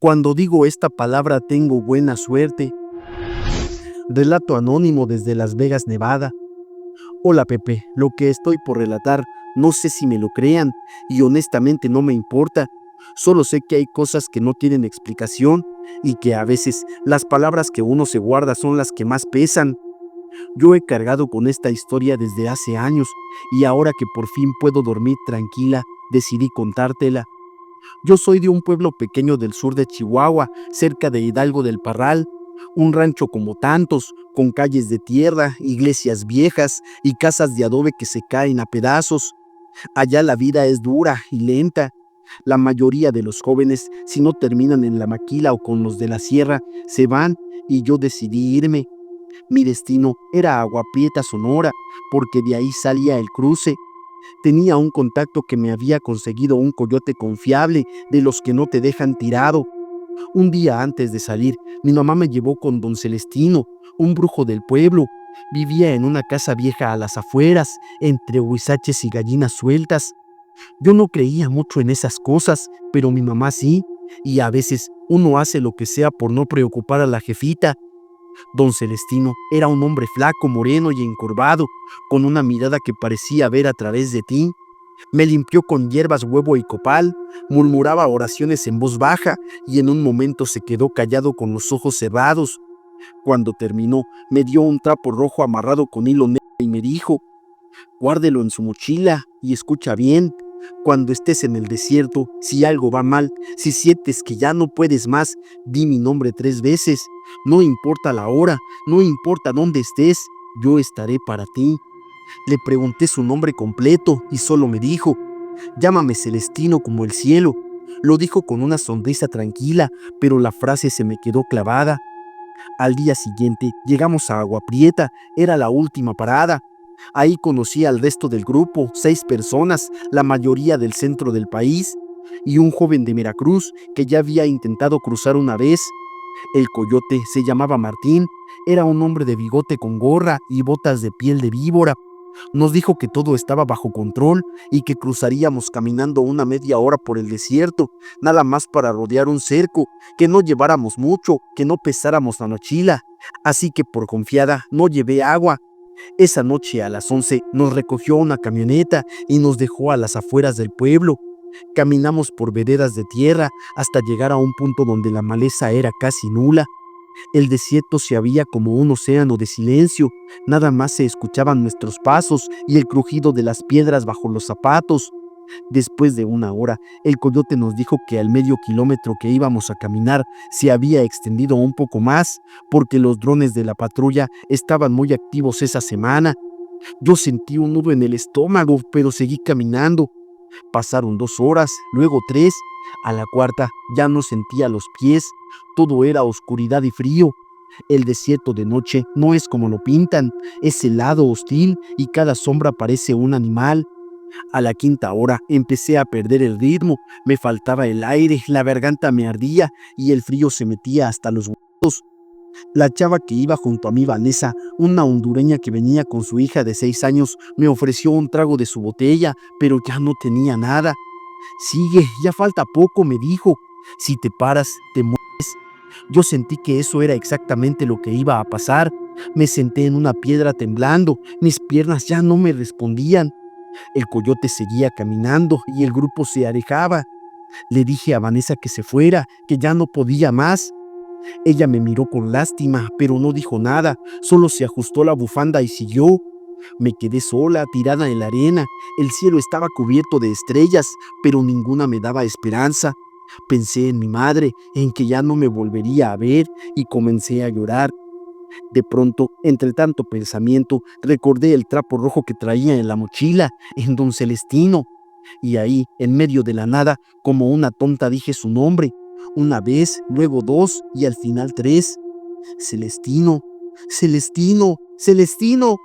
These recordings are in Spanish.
Cuando digo esta palabra tengo buena suerte. Relato anónimo desde Las Vegas, Nevada. Hola Pepe, lo que estoy por relatar no sé si me lo crean y honestamente no me importa. Solo sé que hay cosas que no tienen explicación y que a veces las palabras que uno se guarda son las que más pesan. Yo he cargado con esta historia desde hace años y ahora que por fin puedo dormir tranquila, decidí contártela. Yo soy de un pueblo pequeño del sur de Chihuahua, cerca de Hidalgo del Parral, un rancho como tantos, con calles de tierra, iglesias viejas y casas de adobe que se caen a pedazos. Allá la vida es dura y lenta. La mayoría de los jóvenes, si no terminan en la maquila o con los de la sierra, se van y yo decidí irme. Mi destino era Agua Prieta, Sonora, porque de ahí salía el cruce. Tenía un contacto que me había conseguido un coyote confiable, de los que no te dejan tirado. Un día antes de salir, mi mamá me llevó con don Celestino, un brujo del pueblo. Vivía en una casa vieja a las afueras, entre huizaches y gallinas sueltas. Yo no creía mucho en esas cosas, pero mi mamá sí, y a veces uno hace lo que sea por no preocupar a la jefita. Don Celestino era un hombre flaco, moreno y encorvado, con una mirada que parecía ver a través de ti. Me limpió con hierbas, huevo y copal, murmuraba oraciones en voz baja y en un momento se quedó callado con los ojos cerrados. Cuando terminó, me dio un trapo rojo amarrado con hilo negro y me dijo: guárdelo en su mochila y escucha bien. Cuando estés en el desierto, si algo va mal, si sientes que ya no puedes más, di mi nombre 3 veces. No importa la hora, no importa dónde estés, yo estaré para ti. Le pregunté su nombre completo y solo me dijo: llámame Celestino como el cielo. Lo dijo con una sonrisa tranquila, pero la frase se me quedó clavada. Al día siguiente llegamos a Agua Prieta, era la última parada. Ahí conocí al resto del grupo, 6 personas, la mayoría del centro del país, y un joven de Veracruz que ya había intentado cruzar una vez. El coyote se llamaba Martín, era un hombre de bigote con gorra y botas de piel de víbora. Nos dijo que todo estaba bajo control y que cruzaríamos caminando una media hora por el desierto, nada más para rodear un cerco, que no lleváramos mucho, que no pesáramos la mochila. Así que por confiada no llevé agua. Esa noche a las 11 nos recogió una camioneta y nos dejó a las afueras del pueblo. Caminamos por veredas de tierra hasta llegar a un punto donde la maleza era casi nula. El desierto se había como un océano de silencio, nada más se escuchaban nuestros pasos y el crujido de las piedras bajo los zapatos. Después de una hora, el coyote nos dijo que al medio kilómetro que íbamos a caminar se había extendido un poco más, porque los drones de la patrulla estaban muy activos esa semana. Yo sentí un nudo en el estómago, pero seguí caminando. Pasaron 2 horas, luego 3. A la cuarta ya no sentía los pies. Todo era oscuridad y frío. El desierto de noche no es como lo pintan, es helado, hostil y cada sombra parece un animal. A la quinta hora empecé a perder el ritmo, me faltaba el aire, la garganta me ardía y el frío se metía hasta los huesos. La chava que iba junto a mí, Vanessa, una hondureña que venía con su hija de 6 años, me ofreció un trago de su botella, pero ya no tenía nada. Sigue, ya falta poco, me dijo. Si te paras, te mueres. Yo sentí que eso era exactamente lo que iba a pasar. Me senté en una piedra temblando, mis piernas ya no me respondían. El coyote seguía caminando y el grupo se alejaba. Le dije a Vanessa que se fuera, que ya no podía más. Ella me miró con lástima, pero no dijo nada, solo se ajustó la bufanda y siguió. Me quedé sola, tirada en la arena. El cielo estaba cubierto de estrellas, pero ninguna me daba esperanza. Pensé en mi madre, en que ya no me volvería a ver, y comencé a llorar. De pronto, entre tanto pensamiento, recordé el trapo rojo que traía en la mochila, en don Celestino. Y ahí, en medio de la nada, como una tonta dije su nombre. Una vez, luego 2 y al final 3. Celestino, Celestino, Celestino.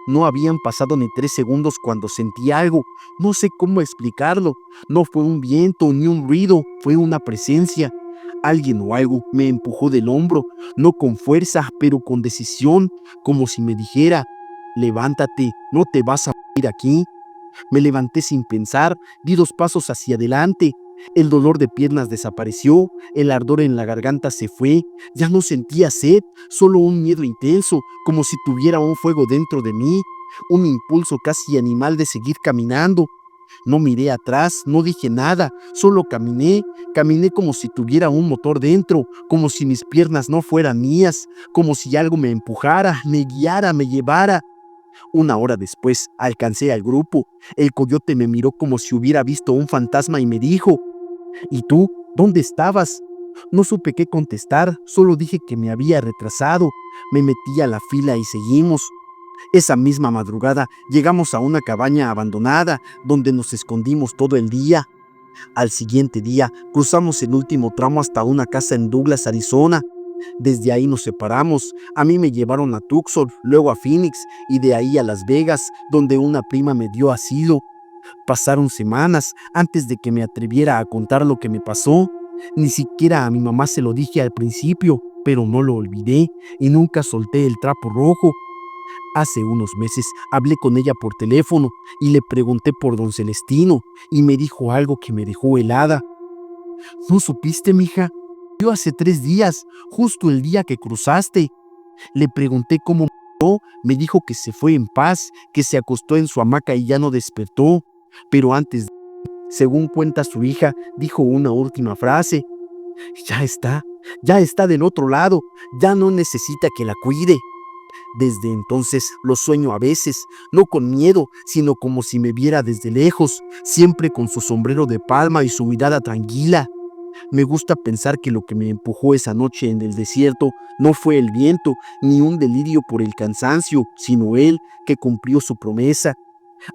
No habían pasado ni 3 segundos cuando sentí algo. No sé cómo explicarlo. No fue un viento ni un ruido, fue una presencia. Alguien o algo me empujó del hombro, no con fuerza, pero con decisión, como si me dijera: levántate, no te vas a morir aquí. Me levanté sin pensar, di 2 pasos hacia adelante. El dolor de piernas desapareció, el ardor en la garganta se fue, ya no sentía sed, solo un miedo intenso, como si tuviera un fuego dentro de mí, un impulso casi animal de seguir caminando. No miré atrás, no dije nada, solo caminé como si tuviera un motor dentro, como si mis piernas no fueran mías, como si algo me empujara, me guiara, me llevara. Una hora después alcancé al grupo. El coyote me miró como si hubiera visto un fantasma y me dijo: ¿Y tú? ¿Dónde estabas? No supe qué contestar, solo dije que me había retrasado. Me metí a la fila y seguimos. Esa misma madrugada llegamos a una cabaña abandonada donde nos escondimos todo el día. Al siguiente día cruzamos el último tramo hasta una casa en Douglas, Arizona. Desde ahí nos separamos. A mí me llevaron a Tucson, luego a Phoenix y de ahí a Las Vegas, donde una prima me dio asilo. Pasaron semanas antes de que me atreviera a contar lo que me pasó. Ni siquiera a mi mamá se lo dije al principio, pero no lo olvidé y nunca solté el trapo rojo. Hace unos meses hablé con ella por teléfono y le pregunté por don Celestino y me dijo algo que me dejó helada. ¿No supiste, mija? Yo hace 3 días, justo el día que cruzaste. Le pregunté cómo murió, me dijo que se fue en paz, que se acostó en su hamaca y ya no despertó. Pero antes, según cuenta su hija, dijo una última frase. Ya está del otro lado, ya no necesita que la cuide. Desde entonces lo sueño a veces, no con miedo, sino como si me viera desde lejos, siempre con su sombrero de palma y su mirada tranquila. Me gusta pensar que lo que me empujó esa noche en el desierto no fue el viento ni un delirio por el cansancio, sino él que cumplió su promesa.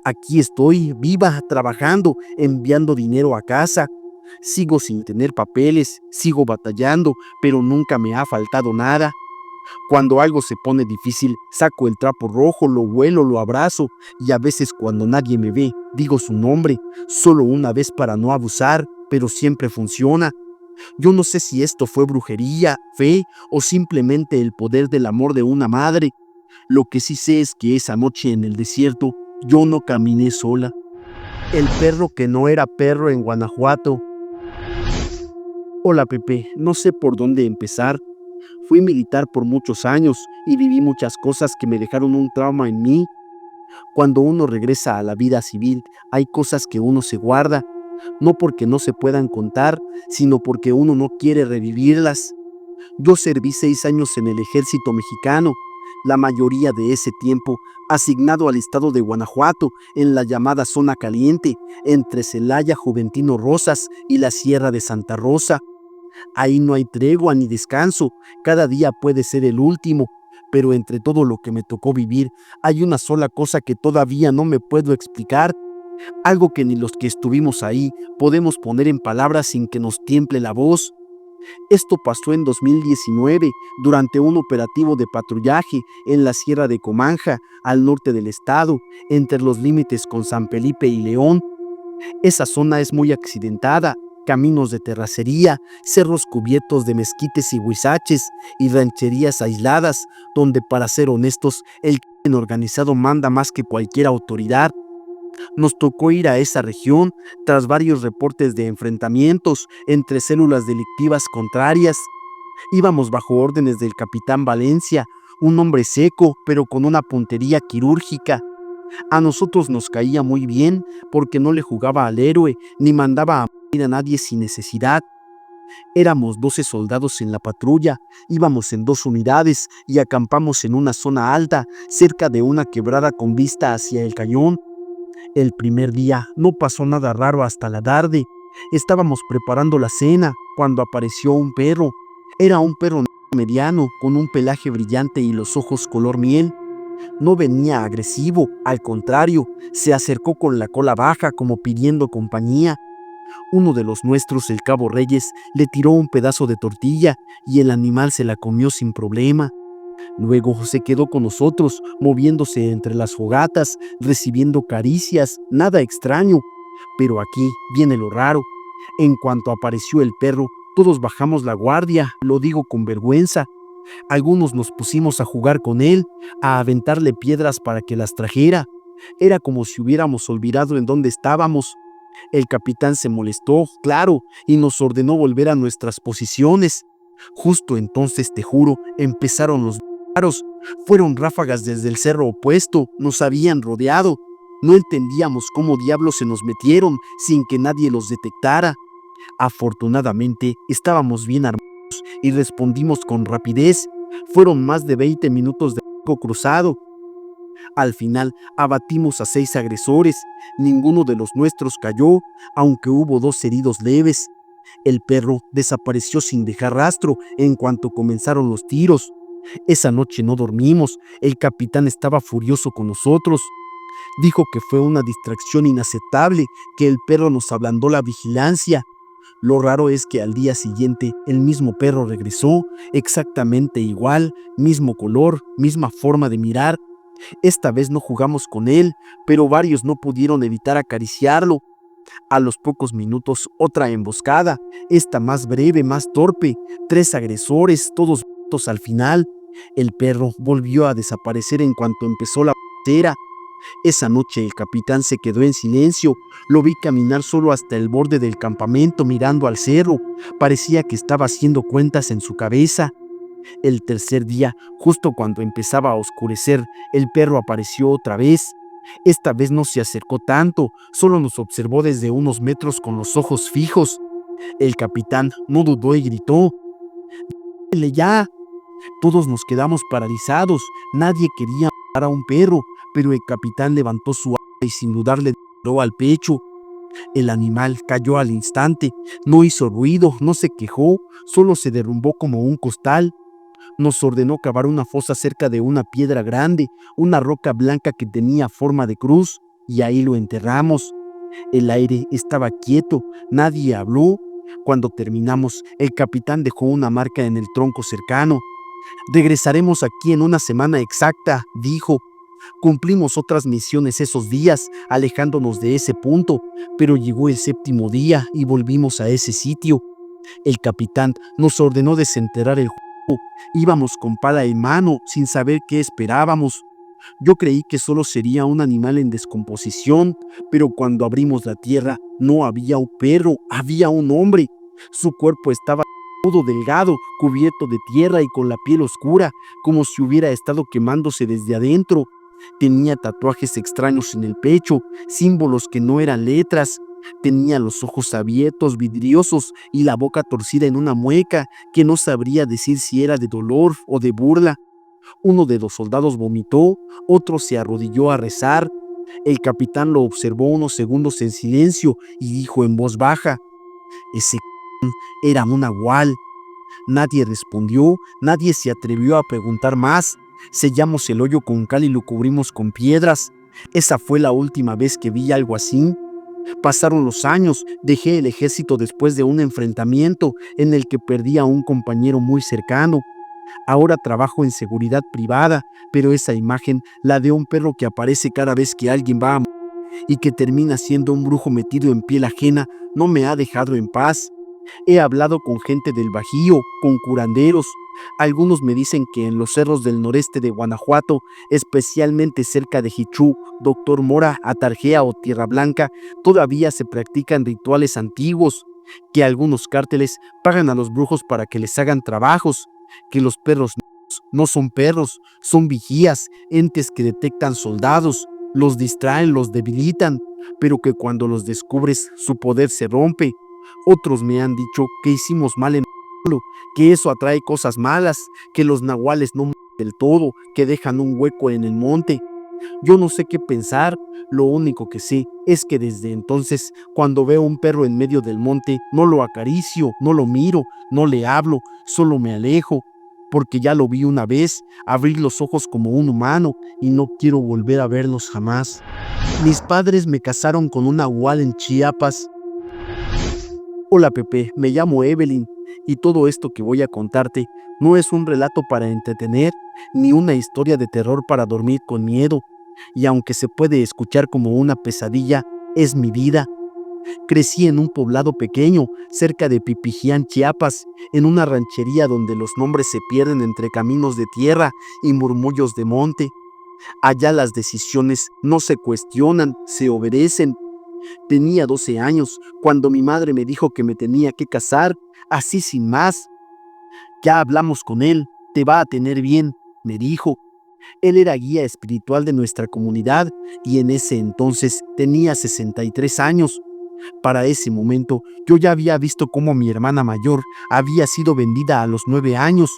Aquí estoy, viva, trabajando, enviando dinero a casa. Sigo sin tener papeles, sigo batallando, pero nunca me ha faltado nada. Cuando algo se pone difícil, saco el trapo rojo, lo vuelo, lo abrazo y a veces cuando nadie me ve, digo su nombre, solo una vez para no abusar, pero siempre funciona. Yo no sé si esto fue brujería, fe o simplemente el poder del amor de una madre. Lo que sí sé es que esa noche en el desierto yo no caminé sola. El perro que no era perro en Guanajuato. Hola Pepe, no sé por dónde empezar. Fui militar por muchos años y viví muchas cosas que me dejaron un trauma en mí. Cuando uno regresa a la vida civil, hay cosas que uno se guarda, no porque no se puedan contar, sino porque uno no quiere revivirlas. Yo serví 6 años en el ejército mexicano, la mayoría de ese tiempo asignado al estado de Guanajuato, en la llamada Zona Caliente, entre Celaya, Juventino Rosas y la Sierra de Santa Rosa. Ahí no hay tregua ni descanso, cada día puede ser el último, pero entre todo lo que me tocó vivir, hay una sola cosa que todavía no me puedo explicar, algo que ni los que estuvimos ahí podemos poner en palabras sin que nos tiemble la voz. Esto pasó en 2019, durante un operativo de patrullaje en la Sierra de Comanja, al norte del estado, entre los límites con San Felipe y León. Esa zona es muy accidentada, caminos de terracería, cerros cubiertos de mezquites y huizaches y rancherías aisladas, donde para ser honestos, el crimen organizado manda más que cualquier autoridad. Nos tocó ir a esa región tras varios reportes de enfrentamientos entre células delictivas contrarias. Íbamos bajo órdenes del capitán Valencia, un hombre seco pero con una puntería quirúrgica. A nosotros nos caía muy bien porque no le jugaba al héroe ni mandaba a morir a nadie sin necesidad. Éramos 12 soldados en la patrulla, íbamos en 2 unidades y acampamos en una zona alta, cerca de una quebrada con vista hacia el cañón. El primer día no pasó nada raro hasta la tarde. Estábamos preparando la cena cuando apareció un perro. Era un perro mediano, con un pelaje brillante y los ojos color miel. No venía agresivo, al contrario, se acercó con la cola baja como pidiendo compañía. Uno de los nuestros, el cabo Reyes, le tiró un pedazo de tortilla y el animal se la comió sin problema. Luego se quedó con nosotros, moviéndose entre las fogatas, recibiendo caricias, nada extraño. Pero aquí viene lo raro. En cuanto apareció el perro, todos bajamos la guardia, lo digo con vergüenza. Algunos nos pusimos a jugar con él, a aventarle piedras para que las trajera. Era como si hubiéramos olvidado en dónde estábamos. El capitán se molestó, claro, y nos ordenó volver a nuestras posiciones. Justo entonces, te juro, empezaron los disparos. Fueron ráfagas desde el cerro opuesto, nos habían rodeado. No entendíamos cómo diablos se nos metieron sin que nadie los detectara. Afortunadamente, estábamos bien armados y respondimos con rapidez. Fueron más de 20 minutos de fuego cruzado. Al final, abatimos a 6 agresores. Ninguno de los nuestros cayó, aunque hubo 2 heridos leves. El perro desapareció sin dejar rastro en cuanto comenzaron los tiros. Esa noche no dormimos. El capitán estaba furioso con nosotros. Dijo que fue una distracción inaceptable, que el perro nos ablandó la vigilancia. Lo raro es que al día siguiente el mismo perro regresó, exactamente igual, mismo color, misma forma de mirar. Esta vez no jugamos con él, pero varios no pudieron evitar acariciarlo. A los pocos minutos, otra emboscada, esta más breve, más torpe, 3 agresores, todos muertos al final. El perro volvió a desaparecer en cuanto empezó la balacera. Esa noche el capitán se quedó en silencio. Lo vi caminar solo hasta el borde del campamento mirando al cerro. Parecía que estaba haciendo cuentas en su cabeza. El tercer día, justo cuando empezaba a oscurecer, el perro apareció otra vez. Esta vez no se acercó tanto, solo nos observó desde unos metros con los ojos fijos. El capitán no dudó y gritó: «¡Dele ya!». Todos nos quedamos paralizados. Nadie quería matar a un perro, pero el capitán levantó su arma y sin dudar le disparó al pecho. El animal cayó al instante. No hizo ruido, no se quejó, solo se derrumbó como un costal. Nos ordenó cavar una fosa cerca de una piedra grande, una roca blanca que tenía forma de cruz, y ahí lo enterramos. El aire estaba quieto, nadie habló. Cuando terminamos, el capitán dejó una marca en el tronco cercano. «Regresaremos aquí en una semana exacta», dijo. Cumplimos otras misiones esos días, alejándonos de ese punto, pero llegó el 7.º día y volvimos a ese sitio. El capitán nos ordenó desenterrar el juego. Íbamos con pala en mano, sin saber qué esperábamos. Yo creí que solo sería un animal en descomposición, pero cuando abrimos la tierra, no había un perro, había un hombre. Su cuerpo estaba todo delgado, cubierto de tierra y con la piel oscura, como si hubiera estado quemándose desde adentro. Tenía tatuajes extraños en el pecho, símbolos que no eran letras. Tenía los ojos abiertos, vidriosos, y la boca torcida en una mueca que no sabría decir si era de dolor o de burla. Uno de los soldados vomitó, otro se arrodilló a rezar. El capitán lo observó unos segundos en silencio y dijo en voz baja: «Ese era un nahual». Nadie respondió, nadie se atrevió a preguntar más. Sellamos el hoyo con cal y lo cubrimos con piedras. Esa fue la última vez que vi algo así. Pasaron los años, dejé el ejército después de un enfrentamiento en el que perdí a un compañero muy cercano. Ahora trabajo en seguridad privada, pero esa imagen, la de un perro que aparece cada vez que alguien va a morir y que termina siendo un brujo metido en piel ajena, no me ha dejado en paz. He hablado con gente del Bajío, con curanderos. Algunos me dicen que en los cerros del noreste de Guanajuato, especialmente cerca de Jichú, Doctor Mora, Atarjea o Tierra Blanca, todavía se practican rituales antiguos, que algunos cárteles pagan a los brujos para que les hagan trabajos, que los perros no son perros, son vigías, entes que detectan soldados, los distraen, los debilitan, pero que cuando los descubres su poder se rompe. Otros me han dicho que hicimos mal en que eso atrae cosas malas, que los nahuales no mueren del todo, que dejan un hueco en el monte. Yo no sé qué pensar, lo único que sé es que desde entonces, cuando veo un perro en medio del monte, no lo acaricio, no lo miro, no le hablo, solo me alejo, porque ya lo vi una vez, abrir los ojos como un humano y no quiero volver a verlos jamás. Mis padres me casaron con un nahual en Chiapas. Hola Pepe, me llamo Evelyn y todo esto que voy a contarte no es un relato para entretener ni una historia de terror para dormir con miedo. Y aunque se puede escuchar como una pesadilla, es mi vida. Crecí en un poblado pequeño, cerca de Pipijián, Chiapas, en una ranchería donde los nombres se pierden entre caminos de tierra y murmullos de monte. Allá las decisiones no se cuestionan, se obedecen. Tenía 12 años cuando mi madre me dijo que me tenía que casar, así sin más. Ya hablamos con él, te va a tener bien, me dijo. Él era guía espiritual de nuestra comunidad y en ese entonces tenía 63 años. Para ese momento yo ya había visto cómo mi hermana mayor había sido vendida a los 9 años.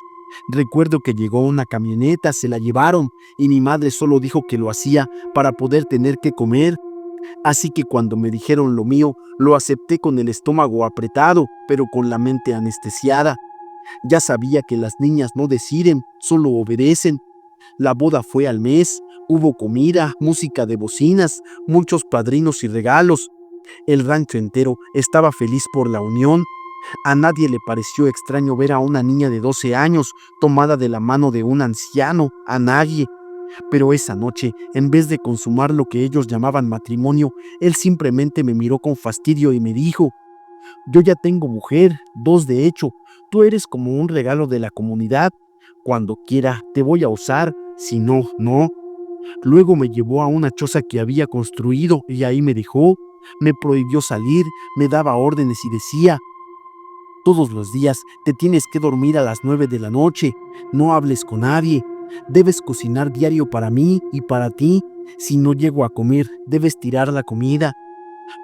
Recuerdo que llegó una camioneta, se la llevaron y mi madre solo dijo que lo hacía para poder tener que comer. Así que cuando me dijeron lo mío, lo acepté con el estómago apretado, pero con la mente anestesiada. Ya sabía que las niñas no deciden, solo obedecen. La boda fue al mes, hubo comida, música de bocinas, muchos padrinos y regalos. El rancho entero estaba feliz por la unión. A nadie le pareció extraño ver a una niña de 12 años tomada de la mano de un anciano, a nadie. Pero esa noche, en vez de consumar lo que ellos llamaban matrimonio, él simplemente me miró con fastidio y me dijo: yo ya tengo mujer, 2 de hecho, tú eres como un regalo de la comunidad. Cuando quiera te voy a usar, si no, no. Luego me llevó a una choza que había construido y ahí me dejó. Me prohibió salir, me daba órdenes y decía: todos los días te tienes que dormir a las 9 de la noche, no hables con nadie, debes cocinar diario para mí y para ti. Si no llego a comer, debes tirar la comida.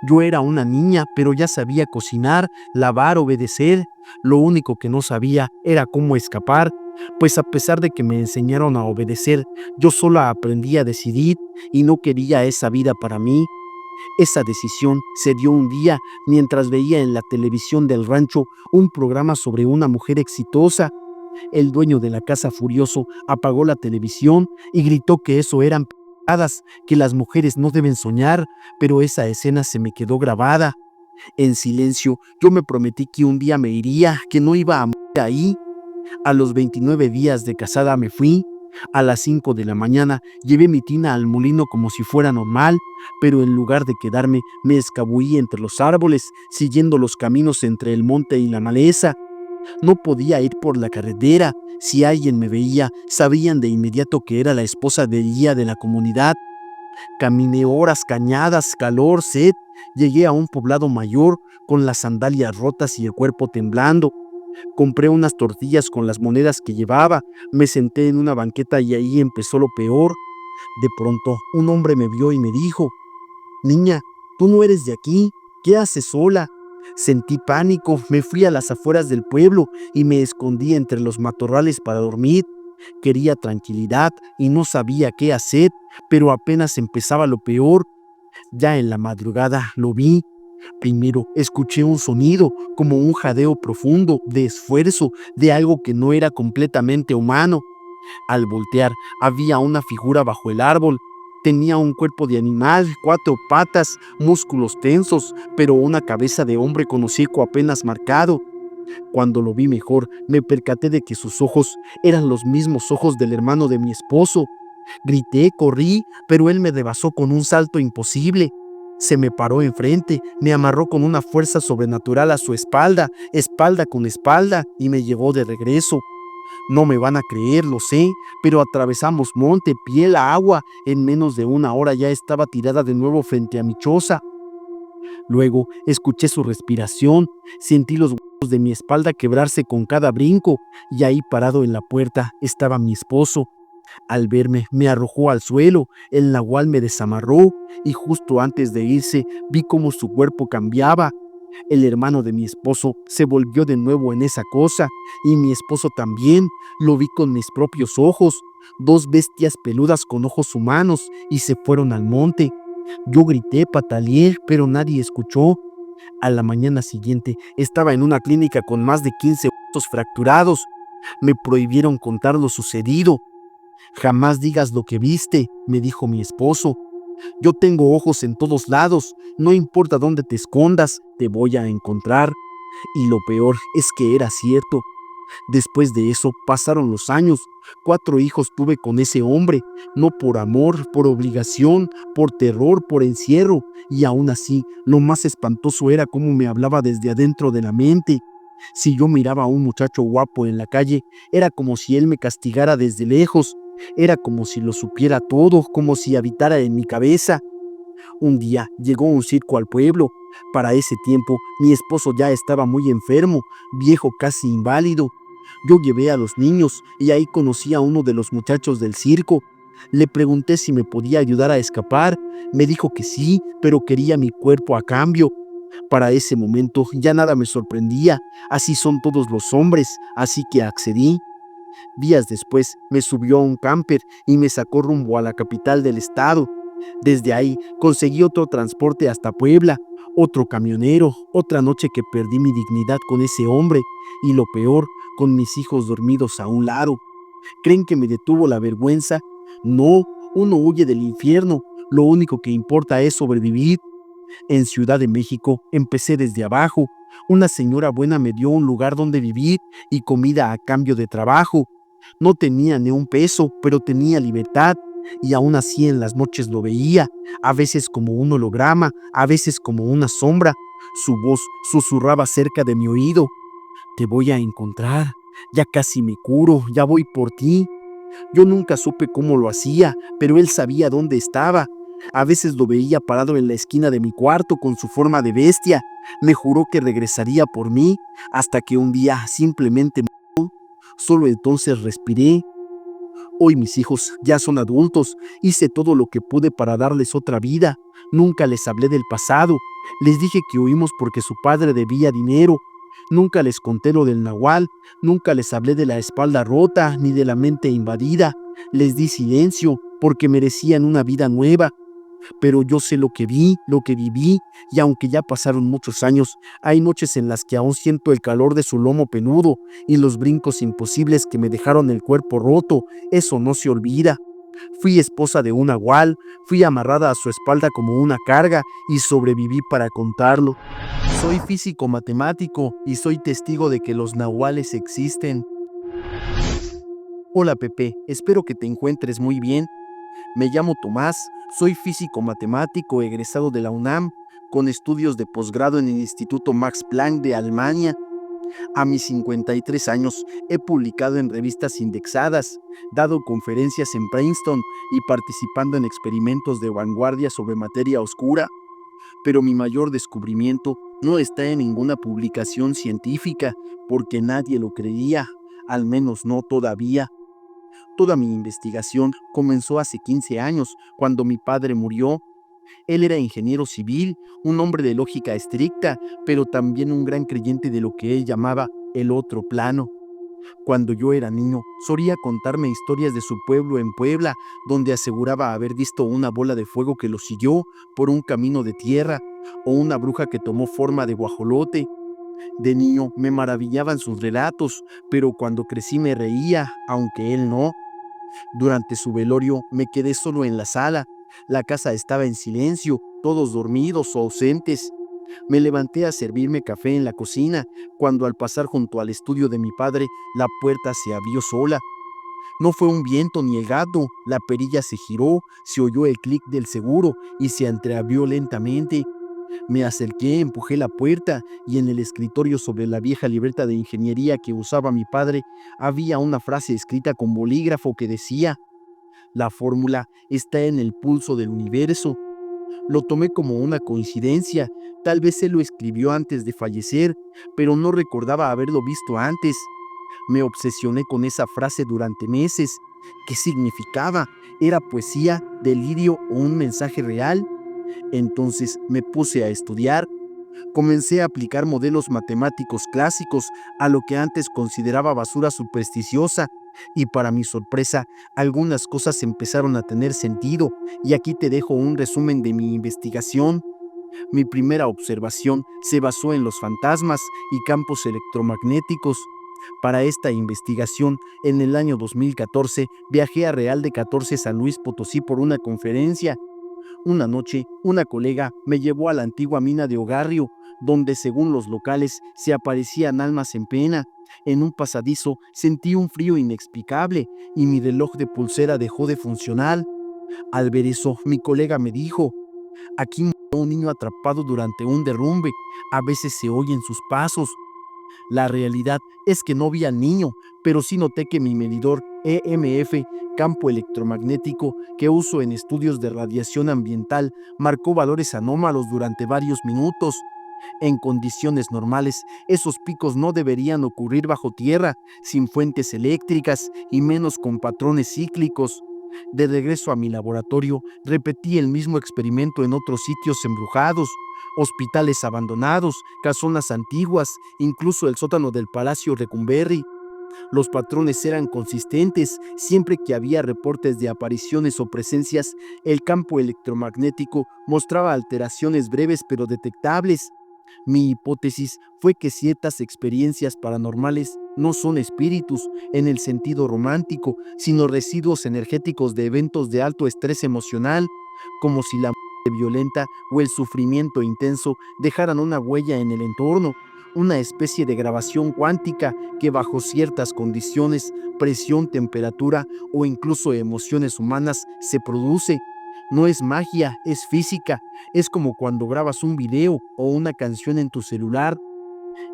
Yo era una niña, pero ya sabía cocinar, lavar, obedecer. Lo único que no sabía era cómo escapar, pues a pesar de que me enseñaron a obedecer, yo sola aprendí a decidir y no quería esa vida para mí. Esa decisión se dio un día mientras veía en la televisión del rancho un programa sobre una mujer exitosa. El dueño de la casa, furioso, apagó la televisión y gritó que eso eran pendejadas, que las mujeres no deben soñar, pero esa escena se me quedó grabada. En silencio, yo me prometí que un día me iría, que no iba a morir ahí. A los 29 días de casada me fui. A las 5 de la mañana llevé mi tina al molino como si fuera normal, pero en lugar de quedarme, me escabullí entre los árboles, siguiendo los caminos entre el monte y la maleza. No podía ir por la carretera. Si alguien me veía, sabían de inmediato que era la esposa del guía de la comunidad. Caminé horas, cañadas, calor, sed. Llegué a un poblado mayor con las sandalias rotas y el cuerpo temblando. Compré unas tortillas con las monedas que llevaba. Me senté en una banqueta y ahí empezó lo peor. De pronto, un hombre me vio y me dijo: niña, tú no eres de aquí. ¿Qué haces sola? Sentí pánico, me fui a las afueras del pueblo y me escondí entre los matorrales para dormir. Quería tranquilidad y no sabía qué hacer, pero apenas empezaba lo peor. Ya en la madrugada lo vi. Primero escuché un sonido, como un jadeo profundo, de esfuerzo, de algo que no era completamente humano. Al voltear, había una figura bajo el árbol. Tenía un cuerpo de animal, 4 patas, músculos tensos, pero una cabeza de hombre con hocico apenas marcado. Cuando lo vi mejor, me percaté de que sus ojos eran los mismos ojos del hermano de mi esposo. Grité, corrí, pero él me rebasó con un salto imposible. Se me paró enfrente, me amarró con una fuerza sobrenatural a su espalda, espalda con espalda, y me llevó de regreso. No me van a creer, lo sé, pero atravesamos monte, piel, agua. En menos de una hora ya estaba tirada de nuevo frente a mi choza. Luego escuché su respiración, sentí los huesos de mi espalda quebrarse con cada brinco, y ahí parado en la puerta estaba mi esposo. Al verme, me arrojó al suelo, el nahual me desamarró, y justo antes de irse vi cómo su cuerpo cambiaba. El hermano de mi esposo se volvió de nuevo en esa cosa, y mi esposo también. Lo vi con mis propios ojos, 2 bestias peludas con ojos humanos, y se fueron al monte. Yo grité, pataleé, pero nadie escuchó. A la mañana siguiente estaba en una clínica con más de 15 huesos fracturados. Me prohibieron contar lo sucedido. Jamás digas lo que viste, me dijo mi esposo. Yo tengo ojos en todos lados, no importa dónde te escondas, te voy a encontrar. Y lo peor es que era cierto. Después de eso pasaron los años. 4 hijos tuve con ese hombre, no por amor, por obligación, por terror, por encierro. Y aún así, lo más espantoso era cómo me hablaba desde adentro de la mente. Si yo miraba a un muchacho guapo en la calle, era como si él me castigara desde lejos. Era como si lo supiera todo, como si habitara en mi cabeza. Un día llegó un circo al pueblo. Para ese tiempo mi esposo ya estaba muy enfermo, viejo, casi inválido. Yo llevé a los niños y ahí conocí a uno de los muchachos del circo. Le pregunté si me podía ayudar a escapar. Me dijo que sí, pero quería mi cuerpo a cambio. Para ese momento ya nada me sorprendía. Así son todos los hombres, así que accedí. Días después me subió a un camper y me sacó rumbo a la capital del estado. Desde ahí conseguí otro transporte hasta Puebla, otro camionero, otra noche que perdí mi dignidad con ese hombre y lo peor, con mis hijos dormidos a un lado. ¿Creen que me detuvo la vergüenza? No, uno huye del infierno, lo único que importa es sobrevivir. En Ciudad de México empecé desde abajo. Una señora buena me dio un lugar donde vivir y comida a cambio de trabajo. No tenía ni un peso, pero tenía libertad. Y aún así en las noches lo veía, a veces como un holograma, a veces como una sombra. Su voz susurraba cerca de mi oído. Te voy a encontrar, ya casi me curo, ya voy por ti. Yo nunca supe cómo lo hacía, pero él sabía dónde estaba. A veces lo veía parado en la esquina de mi cuarto con su forma de bestia. Me juró que regresaría por mí, hasta que un día simplemente murió. Solo entonces respiré. Hoy mis hijos ya son adultos. Hice todo lo que pude para darles otra vida. Nunca les hablé del pasado. Les dije que huimos porque su padre debía dinero. Nunca les conté lo del nahual. Nunca les hablé de la espalda rota ni de la mente invadida. Les di silencio porque merecían una vida nueva. Pero yo sé lo que vi, lo que viví, y aunque ya pasaron muchos años, hay noches en las que aún siento el calor de su lomo peludo y los brincos imposibles que me dejaron el cuerpo roto. Eso no se olvida. Fui esposa de un nahual, fui amarrada a su espalda como una carga y sobreviví para contarlo. Soy físico matemático y soy testigo de que los nahuales existen. Hola Pepe, espero que te encuentres muy bien. Me llamo Tomás, soy físico matemático egresado de la UNAM, con estudios de posgrado en el Instituto Max Planck de Alemania. A mis 53 años he publicado en revistas indexadas, dado conferencias en Princeton y participando en experimentos de vanguardia sobre materia oscura. Pero mi mayor descubrimiento no está en ninguna publicación científica, porque nadie lo creía, al menos no todavía. Toda mi investigación comenzó hace 15 años, cuando mi padre murió. Él era ingeniero civil, un hombre de lógica estricta, pero también un gran creyente de lo que él llamaba el otro plano. Cuando yo era niño, solía contarme historias de su pueblo en Puebla, donde aseguraba haber visto una bola de fuego que lo siguió por un camino de tierra, o una bruja que tomó forma de guajolote. De niño me maravillaban sus relatos, pero cuando crecí me reía, aunque él no. Durante su velorio me quedé solo en la sala. La casa estaba en silencio, todos dormidos o ausentes. Me levanté a servirme café en la cocina, cuando al pasar junto al estudio de mi padre, la puerta se abrió sola. No fue un viento ni el gato, la perilla se giró, se oyó el clic del seguro y se entreabrió lentamente. Me acerqué, empujé la puerta y en el escritorio sobre la vieja libreta de ingeniería que usaba mi padre había una frase escrita con bolígrafo que decía: la fórmula está en el pulso del universo. Lo tomé como una coincidencia, tal vez él lo escribió antes de fallecer, pero no recordaba haberlo visto antes. Me obsesioné con esa frase durante meses. ¿Qué significaba? ¿Era poesía, delirio o un mensaje real? Entonces me puse a estudiar. Comencé a aplicar modelos matemáticos clásicos a lo que antes consideraba basura supersticiosa, y para mi sorpresa, algunas cosas empezaron a tener sentido, y aquí te dejo un resumen de mi investigación. Mi primera observación se basó en los fantasmas y campos electromagnéticos. Para esta investigación, en el año 2014, viajé a Real de 14 San Luis Potosí por una conferencia. Una noche, una colega me llevó a la antigua mina de Ogarrio, donde según los locales se aparecían almas en pena. En un pasadizo sentí un frío inexplicable y mi reloj de pulsera dejó de funcionar. Al ver eso, mi colega me dijo: aquí murió un niño atrapado durante un derrumbe. A veces se oyen sus pasos. La realidad es que no vi al niño, pero sí noté que mi medidor EMF, campo electromagnético, que uso en estudios de radiación ambiental, marcó valores anómalos durante varios minutos. En condiciones normales, esos picos no deberían ocurrir bajo tierra, sin fuentes eléctricas y menos con patrones cíclicos. De regreso a mi laboratorio, repetí el mismo experimento en otros sitios embrujados, hospitales abandonados, casonas antiguas, incluso el sótano del Palacio Recumberri. Los patrones eran consistentes. Siempre que había reportes de apariciones o presencias, el campo electromagnético mostraba alteraciones breves pero detectables. Mi hipótesis fue que ciertas experiencias paranormales no son espíritus en el sentido romántico, sino residuos energéticos de eventos de alto estrés emocional, como si la muerte violenta o el sufrimiento intenso dejaran una huella en el entorno, una especie de grabación cuántica que bajo ciertas condiciones, presión, temperatura o incluso emociones humanas se produce. No es magia, es física. Es como cuando grabas un video o una canción en tu celular.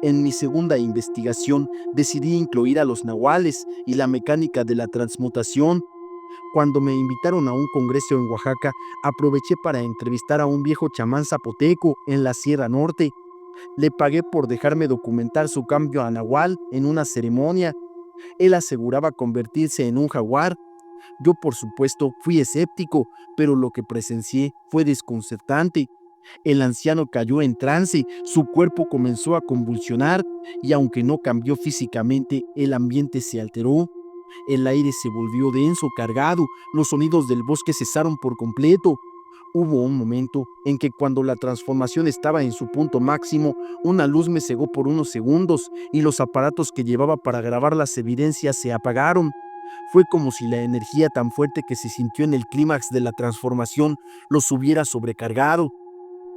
En mi segunda investigación decidí incluir a los nahuales y la mecánica de la transmutación. Cuando me invitaron a un congreso en Oaxaca, aproveché para entrevistar a un viejo chamán zapoteco en la Sierra Norte. Le pagué por dejarme documentar su cambio a nahual en una ceremonia. Él aseguraba convertirse en un jaguar. Yo, por supuesto, fui escéptico, pero lo que presencié fue desconcertante. El anciano cayó en trance, su cuerpo comenzó a convulsionar y aunque no cambió físicamente, el ambiente se alteró. El aire se volvió denso, cargado, los sonidos del bosque cesaron por completo. Hubo un momento en que cuando la transformación estaba en su punto máximo, una luz me cegó por unos segundos y los aparatos que llevaba para grabar las evidencias se apagaron. Fue como si la energía tan fuerte que se sintió en el clímax de la transformación los hubiera sobrecargado.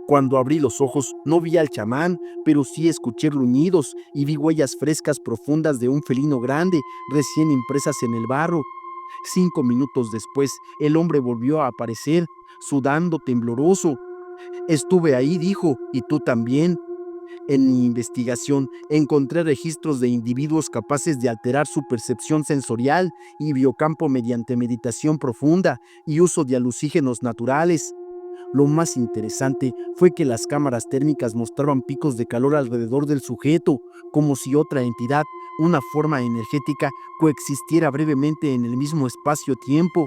Cuando abrí los ojos, no vi al chamán, pero sí escuché gruñidos y vi huellas frescas profundas de un felino grande, recién impresas en el barro. 5 minutos después, el hombre volvió a aparecer, sudando, tembloroso. Estuve ahí, dijo, y tú también. En mi investigación encontré registros de individuos capaces de alterar su percepción sensorial y biocampo mediante meditación profunda y uso de alucígenos naturales. Lo más interesante fue que las cámaras térmicas mostraban picos de calor alrededor del sujeto, como si otra entidad, una forma energética, coexistiera brevemente en el mismo espacio-tiempo.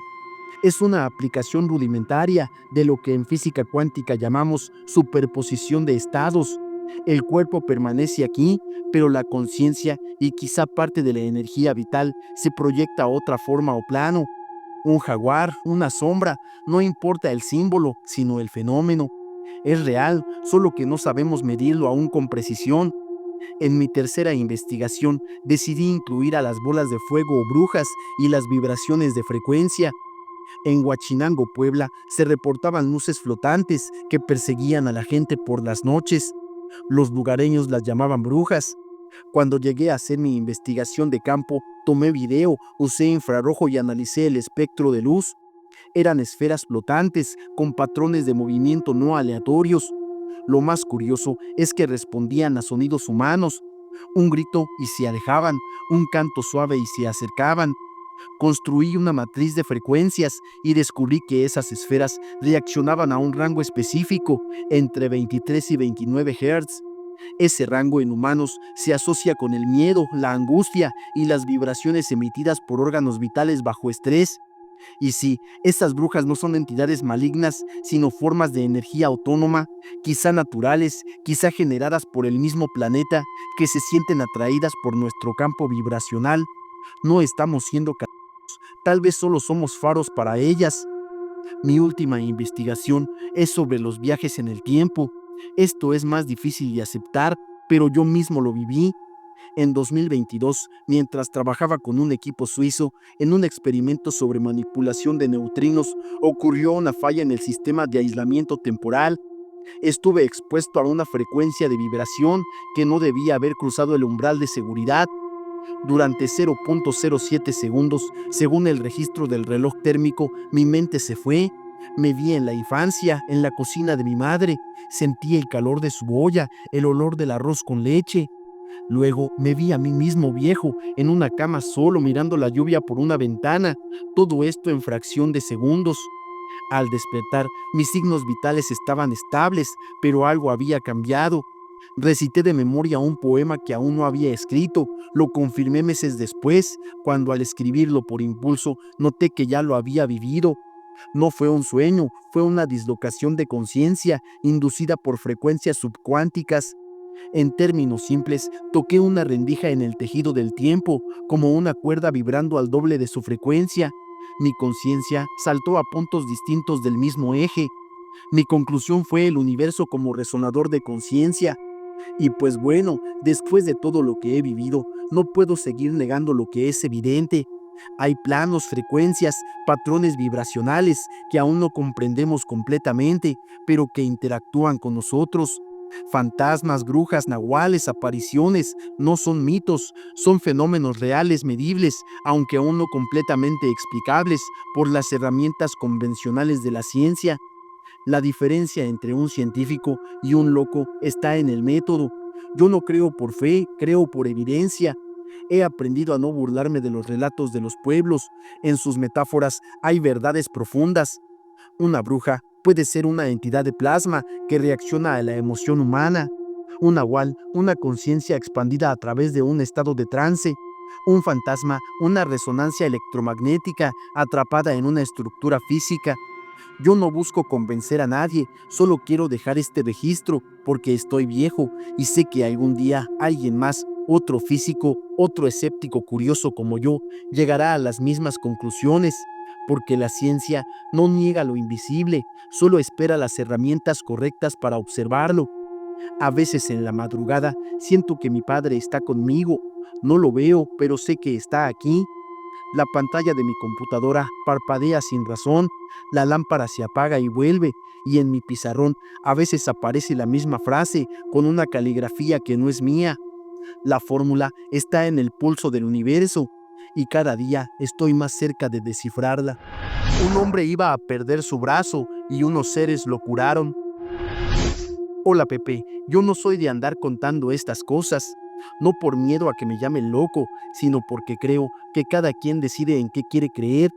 Es una aplicación rudimentaria de lo que en física cuántica llamamos superposición de estados. El cuerpo permanece aquí, pero la conciencia y quizá parte de la energía vital se proyecta a otra forma o plano. Un jaguar, una sombra, no importa el símbolo, sino el fenómeno. Es real, solo que no sabemos medirlo aún con precisión. En mi tercera investigación decidí incluir a las bolas de fuego o brujas y las vibraciones de frecuencia. En Huachinango, Puebla, se reportaban luces flotantes que perseguían a la gente por las noches. Los lugareños las llamaban brujas. Cuando llegué a hacer mi investigación de campo, tomé video, usé infrarrojo y analicé el espectro de luz. Eran esferas flotantes con patrones de movimiento no aleatorios. Lo más curioso es que respondían a sonidos humanos. Un grito y se alejaban, un canto suave y se acercaban. Construí una matriz de frecuencias y descubrí que esas esferas reaccionaban a un rango específico, entre 23 y 29 Hz. Ese rango en humanos se asocia con el miedo, la angustia y las vibraciones emitidas por órganos vitales bajo estrés. Y sí, estas brujas no son entidades malignas, sino formas de energía autónoma, quizá naturales, quizá generadas por el mismo planeta, que se sienten atraídas por nuestro campo vibracional. No estamos siendo casados, tal vez solo somos faros para ellas. Mi última investigación es sobre los viajes en el tiempo. Esto es más difícil de aceptar, pero yo mismo lo viví. En 2022, mientras trabajaba con un equipo suizo en un experimento sobre manipulación de neutrinos, ocurrió una falla en el sistema de aislamiento temporal. Estuve expuesto a una frecuencia de vibración que no debía haber cruzado el umbral de seguridad. Durante 0.07 segundos, según el registro del reloj térmico, mi mente se fue. Me vi en la infancia, en la cocina de mi madre. Sentí el calor de su olla, el olor del arroz con leche. Luego me vi a mí mismo viejo, en una cama solo mirando la lluvia por una ventana, todo esto en fracción de segundos. Al despertar, mis signos vitales estaban estables, pero algo había cambiado. Recité de memoria un poema que aún no había escrito, lo confirmé meses después, cuando al escribirlo por impulso noté que ya lo había vivido. No fue un sueño, fue una dislocación de conciencia inducida por frecuencias subcuánticas. En términos simples, toqué una rendija en el tejido del tiempo, como una cuerda vibrando al doble de su frecuencia. Mi conciencia saltó a puntos distintos del mismo eje. Mi conclusión fue el universo como resonador de conciencia. Y pues bueno, después de todo lo que he vivido, no puedo seguir negando lo que es evidente. Hay planos, frecuencias, patrones vibracionales que aún no comprendemos completamente, pero que interactúan con nosotros. Fantasmas, brujas, nahuales, apariciones, no son mitos, son fenómenos reales medibles, aunque aún no completamente explicables por las herramientas convencionales de la ciencia. La diferencia entre un científico y un loco está en el método. Yo no creo por fe, creo por evidencia. He aprendido a no burlarme de los relatos de los pueblos. En sus metáforas hay verdades profundas. Una bruja puede ser una entidad de plasma que reacciona a la emoción humana. Un nahual, una conciencia expandida a través de un estado de trance. Un fantasma, una resonancia electromagnética atrapada en una estructura física. Yo no busco convencer a nadie, solo quiero dejar este registro porque estoy viejo y sé que algún día alguien más, otro físico, otro escéptico curioso como yo, llegará a las mismas conclusiones, porque la ciencia no niega lo invisible, solo espera las herramientas correctas para observarlo. A veces en la madrugada siento que mi padre está conmigo, no lo veo, pero sé que está aquí. La pantalla de mi computadora parpadea sin razón, la lámpara se apaga y vuelve, y en mi pizarrón a veces aparece la misma frase con una caligrafía que no es mía. La fórmula está en el pulso del universo, y cada día estoy más cerca de descifrarla. Un hombre iba a perder su brazo y unos seres lo curaron. Hola Pepe, yo no soy de andar contando estas cosas, no por miedo a que me llamen loco, sino porque creo que cada quien decide en qué quiere creer.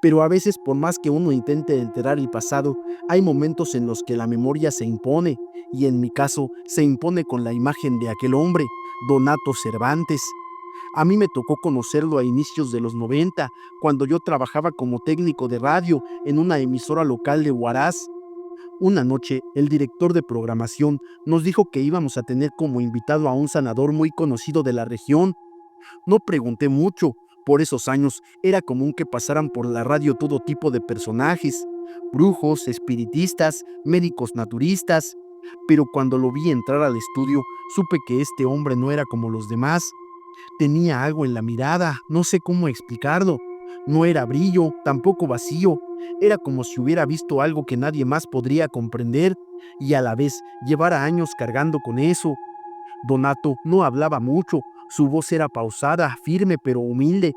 Pero a veces, por más que uno intente enterrar el pasado, hay momentos en los que la memoria se impone, y en mi caso se impone con la imagen de aquel hombre, Donato Cervantes. A mí me tocó conocerlo a inicios de los 90, cuando yo trabajaba como técnico de radio en una emisora local de Huaraz. Una noche, el director de programación nos dijo que íbamos a tener como invitado a un sanador muy conocido de la región. No pregunté mucho, por esos años era común que pasaran por la radio todo tipo de personajes, brujos, espiritistas, médicos naturistas, pero cuando lo vi entrar al estudio, supe que este hombre no era como los demás. Tenía algo en la mirada, no sé cómo explicarlo. No era brillo, tampoco vacío. Era como si hubiera visto algo que nadie más podría comprender y a la vez llevara años cargando con eso. Donato no hablaba mucho, su voz era pausada, firme pero humilde.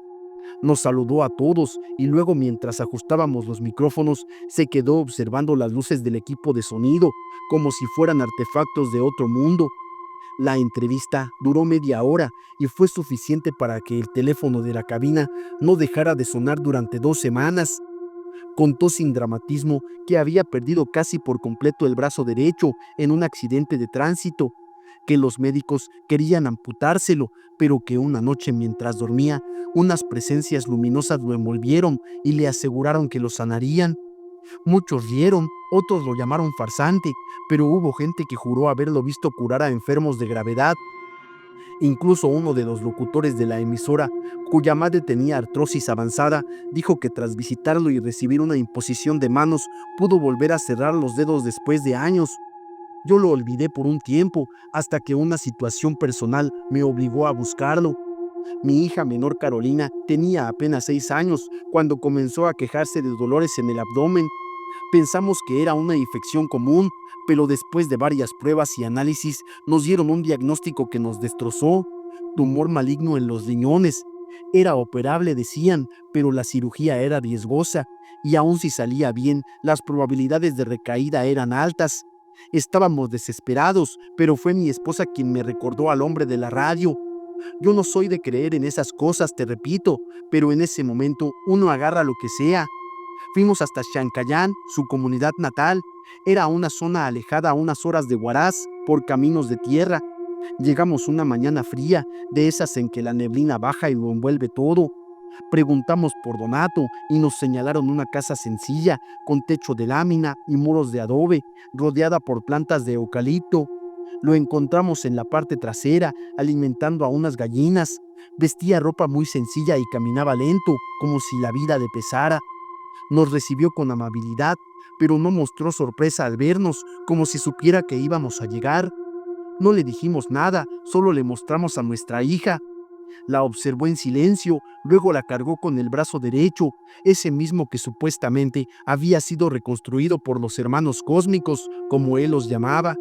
Nos saludó a todos y luego mientras ajustábamos los micrófonos se quedó observando las luces del equipo de sonido como si fueran artefactos de otro mundo. La entrevista duró media hora y fue suficiente para que el teléfono de la cabina no dejara de sonar durante 2 semanas. Contó sin dramatismo que había perdido casi por completo el brazo derecho en un accidente de tránsito, que los médicos querían amputárselo, pero que una noche mientras dormía, unas presencias luminosas lo envolvieron y le aseguraron que lo sanarían. Muchos rieron, otros lo llamaron farsante, pero hubo gente que juró haberlo visto curar a enfermos de gravedad. Incluso uno de los locutores de la emisora, cuya madre tenía artrosis avanzada, dijo que tras visitarlo y recibir una imposición de manos, pudo volver a cerrar los dedos después de años. Yo lo olvidé por un tiempo, hasta que una situación personal me obligó a buscarlo. Mi hija menor Carolina tenía apenas 6 años cuando comenzó a quejarse de dolores en el abdomen. Pensamos que era una infección común, pero después de varias pruebas y análisis nos dieron un diagnóstico que nos destrozó: tumor maligno en los riñones. Era operable, decían, pero la cirugía era riesgosa, y aun si salía bien, las probabilidades de recaída eran altas. Estábamos desesperados, pero fue mi esposa quien me recordó al hombre de la radio. Yo no soy de creer en esas cosas, te repito, pero en ese momento uno agarra lo que sea. Fuimos hasta Chancayán, su comunidad natal. Era una zona alejada a unas horas de Huaraz, por caminos de tierra. Llegamos una mañana fría, de esas en que la neblina baja y lo envuelve todo. Preguntamos por Donato y nos señalaron una casa sencilla, con techo de lámina y muros de adobe, rodeada por plantas de eucalipto. Lo encontramos en la parte trasera, alimentando a unas gallinas. Vestía ropa muy sencilla y caminaba lento, como si la vida le pesara. Nos recibió con amabilidad, pero no mostró sorpresa al vernos, como si supiera que íbamos a llegar. No le dijimos nada, solo le mostramos a nuestra hija. La observó en silencio, luego la cargó con el brazo derecho, ese mismo que supuestamente había sido reconstruido por los hermanos cósmicos, como él los llamaba.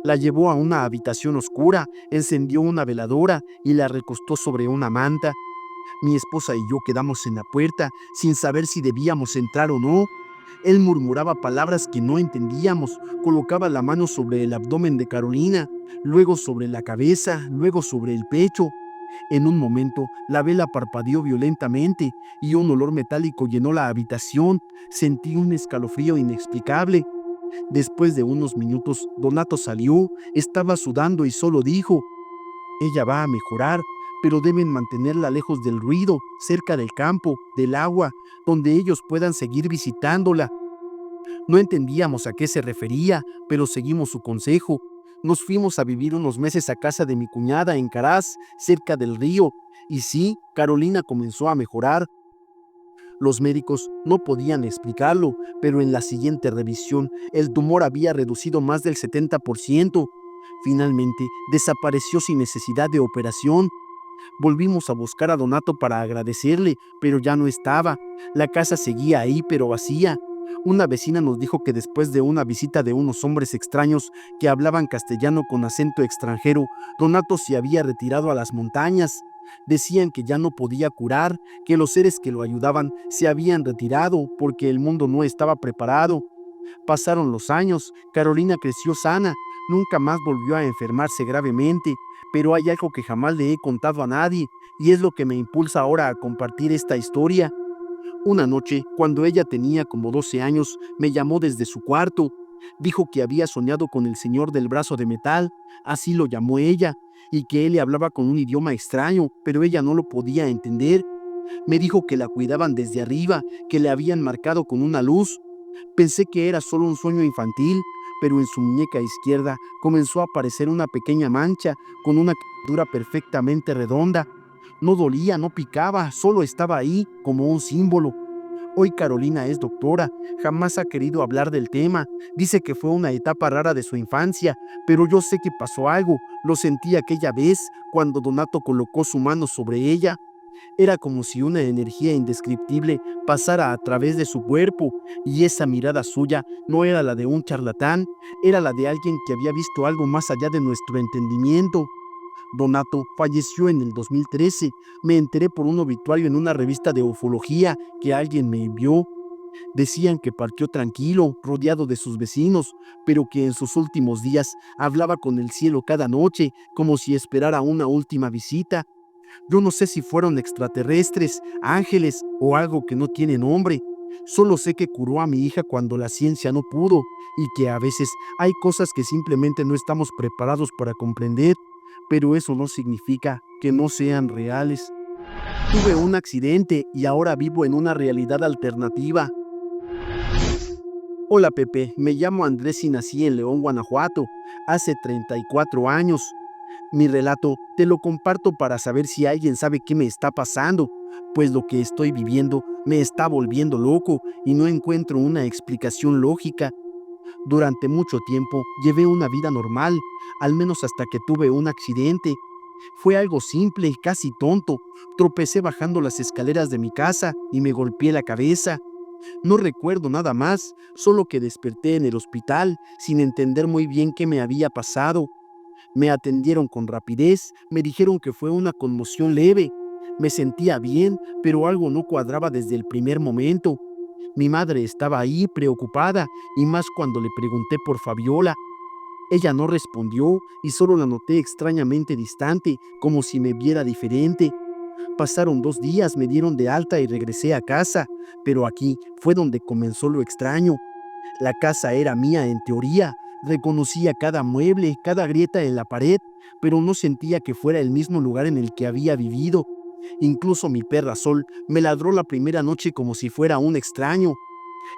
La llevó a una habitación oscura, encendió una veladora y la recostó sobre una manta. Mi esposa y yo quedamos en la puerta, sin saber si debíamos entrar o no. Él murmuraba palabras que no entendíamos, colocaba la mano sobre el abdomen de Carolina, luego sobre la cabeza, luego sobre el pecho. En un momento, la vela parpadeó violentamente y un olor metálico llenó la habitación. Sentí un escalofrío inexplicable. Después de unos minutos, Donato salió, estaba sudando y solo dijo: ella va a mejorar, pero deben mantenerla lejos del ruido, cerca del campo, del agua, donde ellos puedan seguir visitándola. No entendíamos a qué se refería, pero seguimos su consejo. Nos fuimos a vivir unos meses a casa de mi cuñada en Caraz, cerca del río, y sí, Carolina comenzó a mejorar. Los médicos no podían explicarlo, pero en la siguiente revisión el tumor había reducido más del 70%. Finalmente, desapareció sin necesidad de operación. Volvimos a buscar a Donato para agradecerle, pero ya no estaba. La casa seguía ahí, pero vacía. Una vecina nos dijo que después de una visita de unos hombres extraños que hablaban castellano con acento extranjero, Donato se había retirado a las montañas. Decían que ya no podía curar, que los seres que lo ayudaban se habían retirado porque el mundo no estaba preparado. Pasaron los años, Carolina creció sana, nunca más volvió a enfermarse gravemente, pero hay algo que jamás le he contado a nadie, y es lo que me impulsa ahora a compartir esta historia. Una noche, cuando ella tenía como 12 años, me llamó desde su cuarto. Dijo que había soñado con el señor del brazo de metal, así lo llamó ella, y que él le hablaba con un idioma extraño, pero ella no lo podía entender. Me dijo que la cuidaban desde arriba, que le habían marcado con una luz. Pensé que era solo un sueño infantil, pero en su muñeca izquierda comenzó a aparecer una pequeña mancha con una quemadura perfectamente redonda. No dolía, no picaba, solo estaba ahí como un símbolo. Hoy Carolina es doctora, jamás ha querido hablar del tema, dice que fue una etapa rara de su infancia, pero yo sé que pasó algo, lo sentí aquella vez cuando Donato colocó su mano sobre ella. Era como si una energía indescriptible pasara a través de su cuerpo, y esa mirada suya no era la de un charlatán, era la de alguien que había visto algo más allá de nuestro entendimiento. Donato falleció en el 2013. Me enteré por un obituario en una revista de ufología que alguien me envió. Decían que partió tranquilo, rodeado de sus vecinos, pero que en sus últimos días hablaba con el cielo cada noche, como si esperara una última visita. Yo no sé si fueron extraterrestres, ángeles o algo que no tiene nombre. Solo sé que curó a mi hija cuando la ciencia no pudo, y que a veces hay cosas que simplemente no estamos preparados para comprender, pero eso no significa que no sean reales. Tuve un accidente y ahora vivo en una realidad alternativa. Hola Pepe, me llamo Andrés y nací en León, Guanajuato, hace 34 años. Mi relato te lo comparto para saber si alguien sabe qué me está pasando, pues lo que estoy viviendo me está volviendo loco y no encuentro una explicación lógica. Durante mucho tiempo llevé una vida normal, al menos hasta que tuve un accidente. Fue algo simple, casi tonto. Tropecé bajando las escaleras de mi casa y me golpeé la cabeza. No recuerdo nada más, solo que desperté en el hospital sin entender muy bien qué me había pasado. Me atendieron con rapidez, me dijeron que fue una conmoción leve. Me sentía bien, pero algo no cuadraba desde el primer momento. Mi madre estaba ahí preocupada, y más cuando le pregunté por Fabiola. Ella no respondió y solo la noté extrañamente distante, como si me viera diferente. Pasaron 2 días, me dieron de alta y regresé a casa, pero aquí fue donde comenzó lo extraño. La casa era mía en teoría, reconocía cada mueble, cada grieta en la pared, pero no sentía que fuera el mismo lugar en el que había vivido. Incluso mi perra Sol me ladró la primera noche como si fuera un extraño.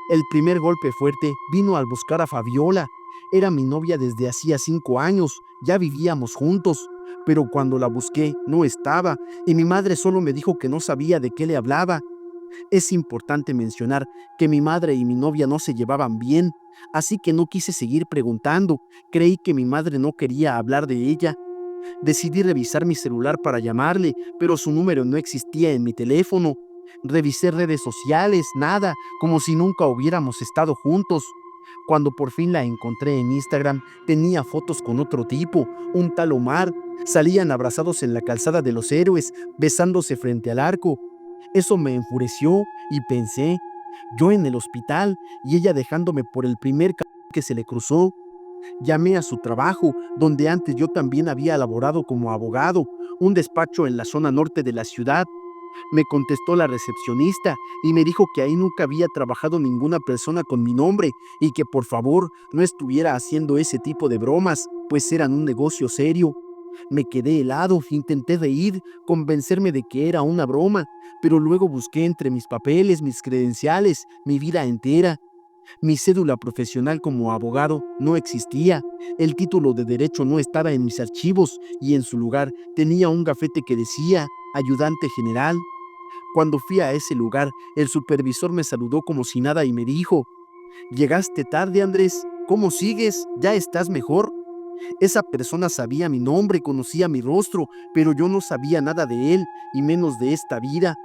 El primer golpe fuerte vino al buscar a Fabiola. Era mi novia desde hacía 5 años, ya vivíamos juntos, pero cuando la busqué no estaba y mi madre solo me dijo que no sabía de qué le hablaba. Es importante mencionar que mi madre y mi novia no se llevaban bien, así que no quise seguir preguntando. Creí que mi madre no quería hablar de ella. Decidí revisar mi celular para llamarle, pero su número no existía en mi teléfono. Revisé redes sociales, nada, como si nunca hubiéramos estado juntos. Cuando por fin la encontré en Instagram, tenía fotos con otro tipo, un tal Omar. Salían abrazados en la calzada de los Héroes, besándose frente al arco. Eso me enfureció y pensé, yo en el hospital y ella dejándome por el primer que se le cruzó. Llamé a su trabajo, donde antes yo también había laborado como abogado, un despacho en la zona norte de la ciudad. Me contestó la recepcionista y me dijo que ahí nunca había trabajado ninguna persona con mi nombre y que por favor no estuviera haciendo ese tipo de bromas, pues eran un negocio serio. Me quedé helado, intenté reír, convencerme de que era una broma, pero luego busqué entre mis papeles, mis credenciales, mi vida entera. Mi cédula profesional como abogado no existía, el título de derecho no estaba en mis archivos y en su lugar tenía un gafete que decía ayudante general. Cuando fui a ese lugar, el supervisor me saludó como si nada y me dijo, «Llegaste tarde, Andrés, ¿cómo sigues? ¿Ya estás mejor?». Esa persona sabía mi nombre, conocía mi rostro, pero yo no sabía nada de él, y menos de esta vida.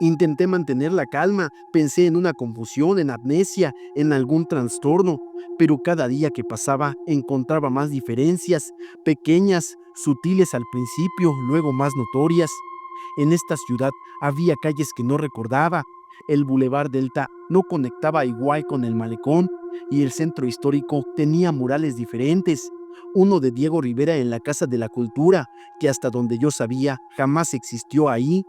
Intenté mantener la calma, pensé en una confusión, en amnesia, en algún trastorno, pero cada día que pasaba encontraba más diferencias, pequeñas, sutiles al principio, luego más notorias. En esta ciudad había calles que no recordaba, el Boulevard Delta no conectaba igual con el malecón y el centro histórico tenía murales diferentes. Uno de Diego Rivera en la Casa de la Cultura, que hasta donde yo sabía jamás existió ahí.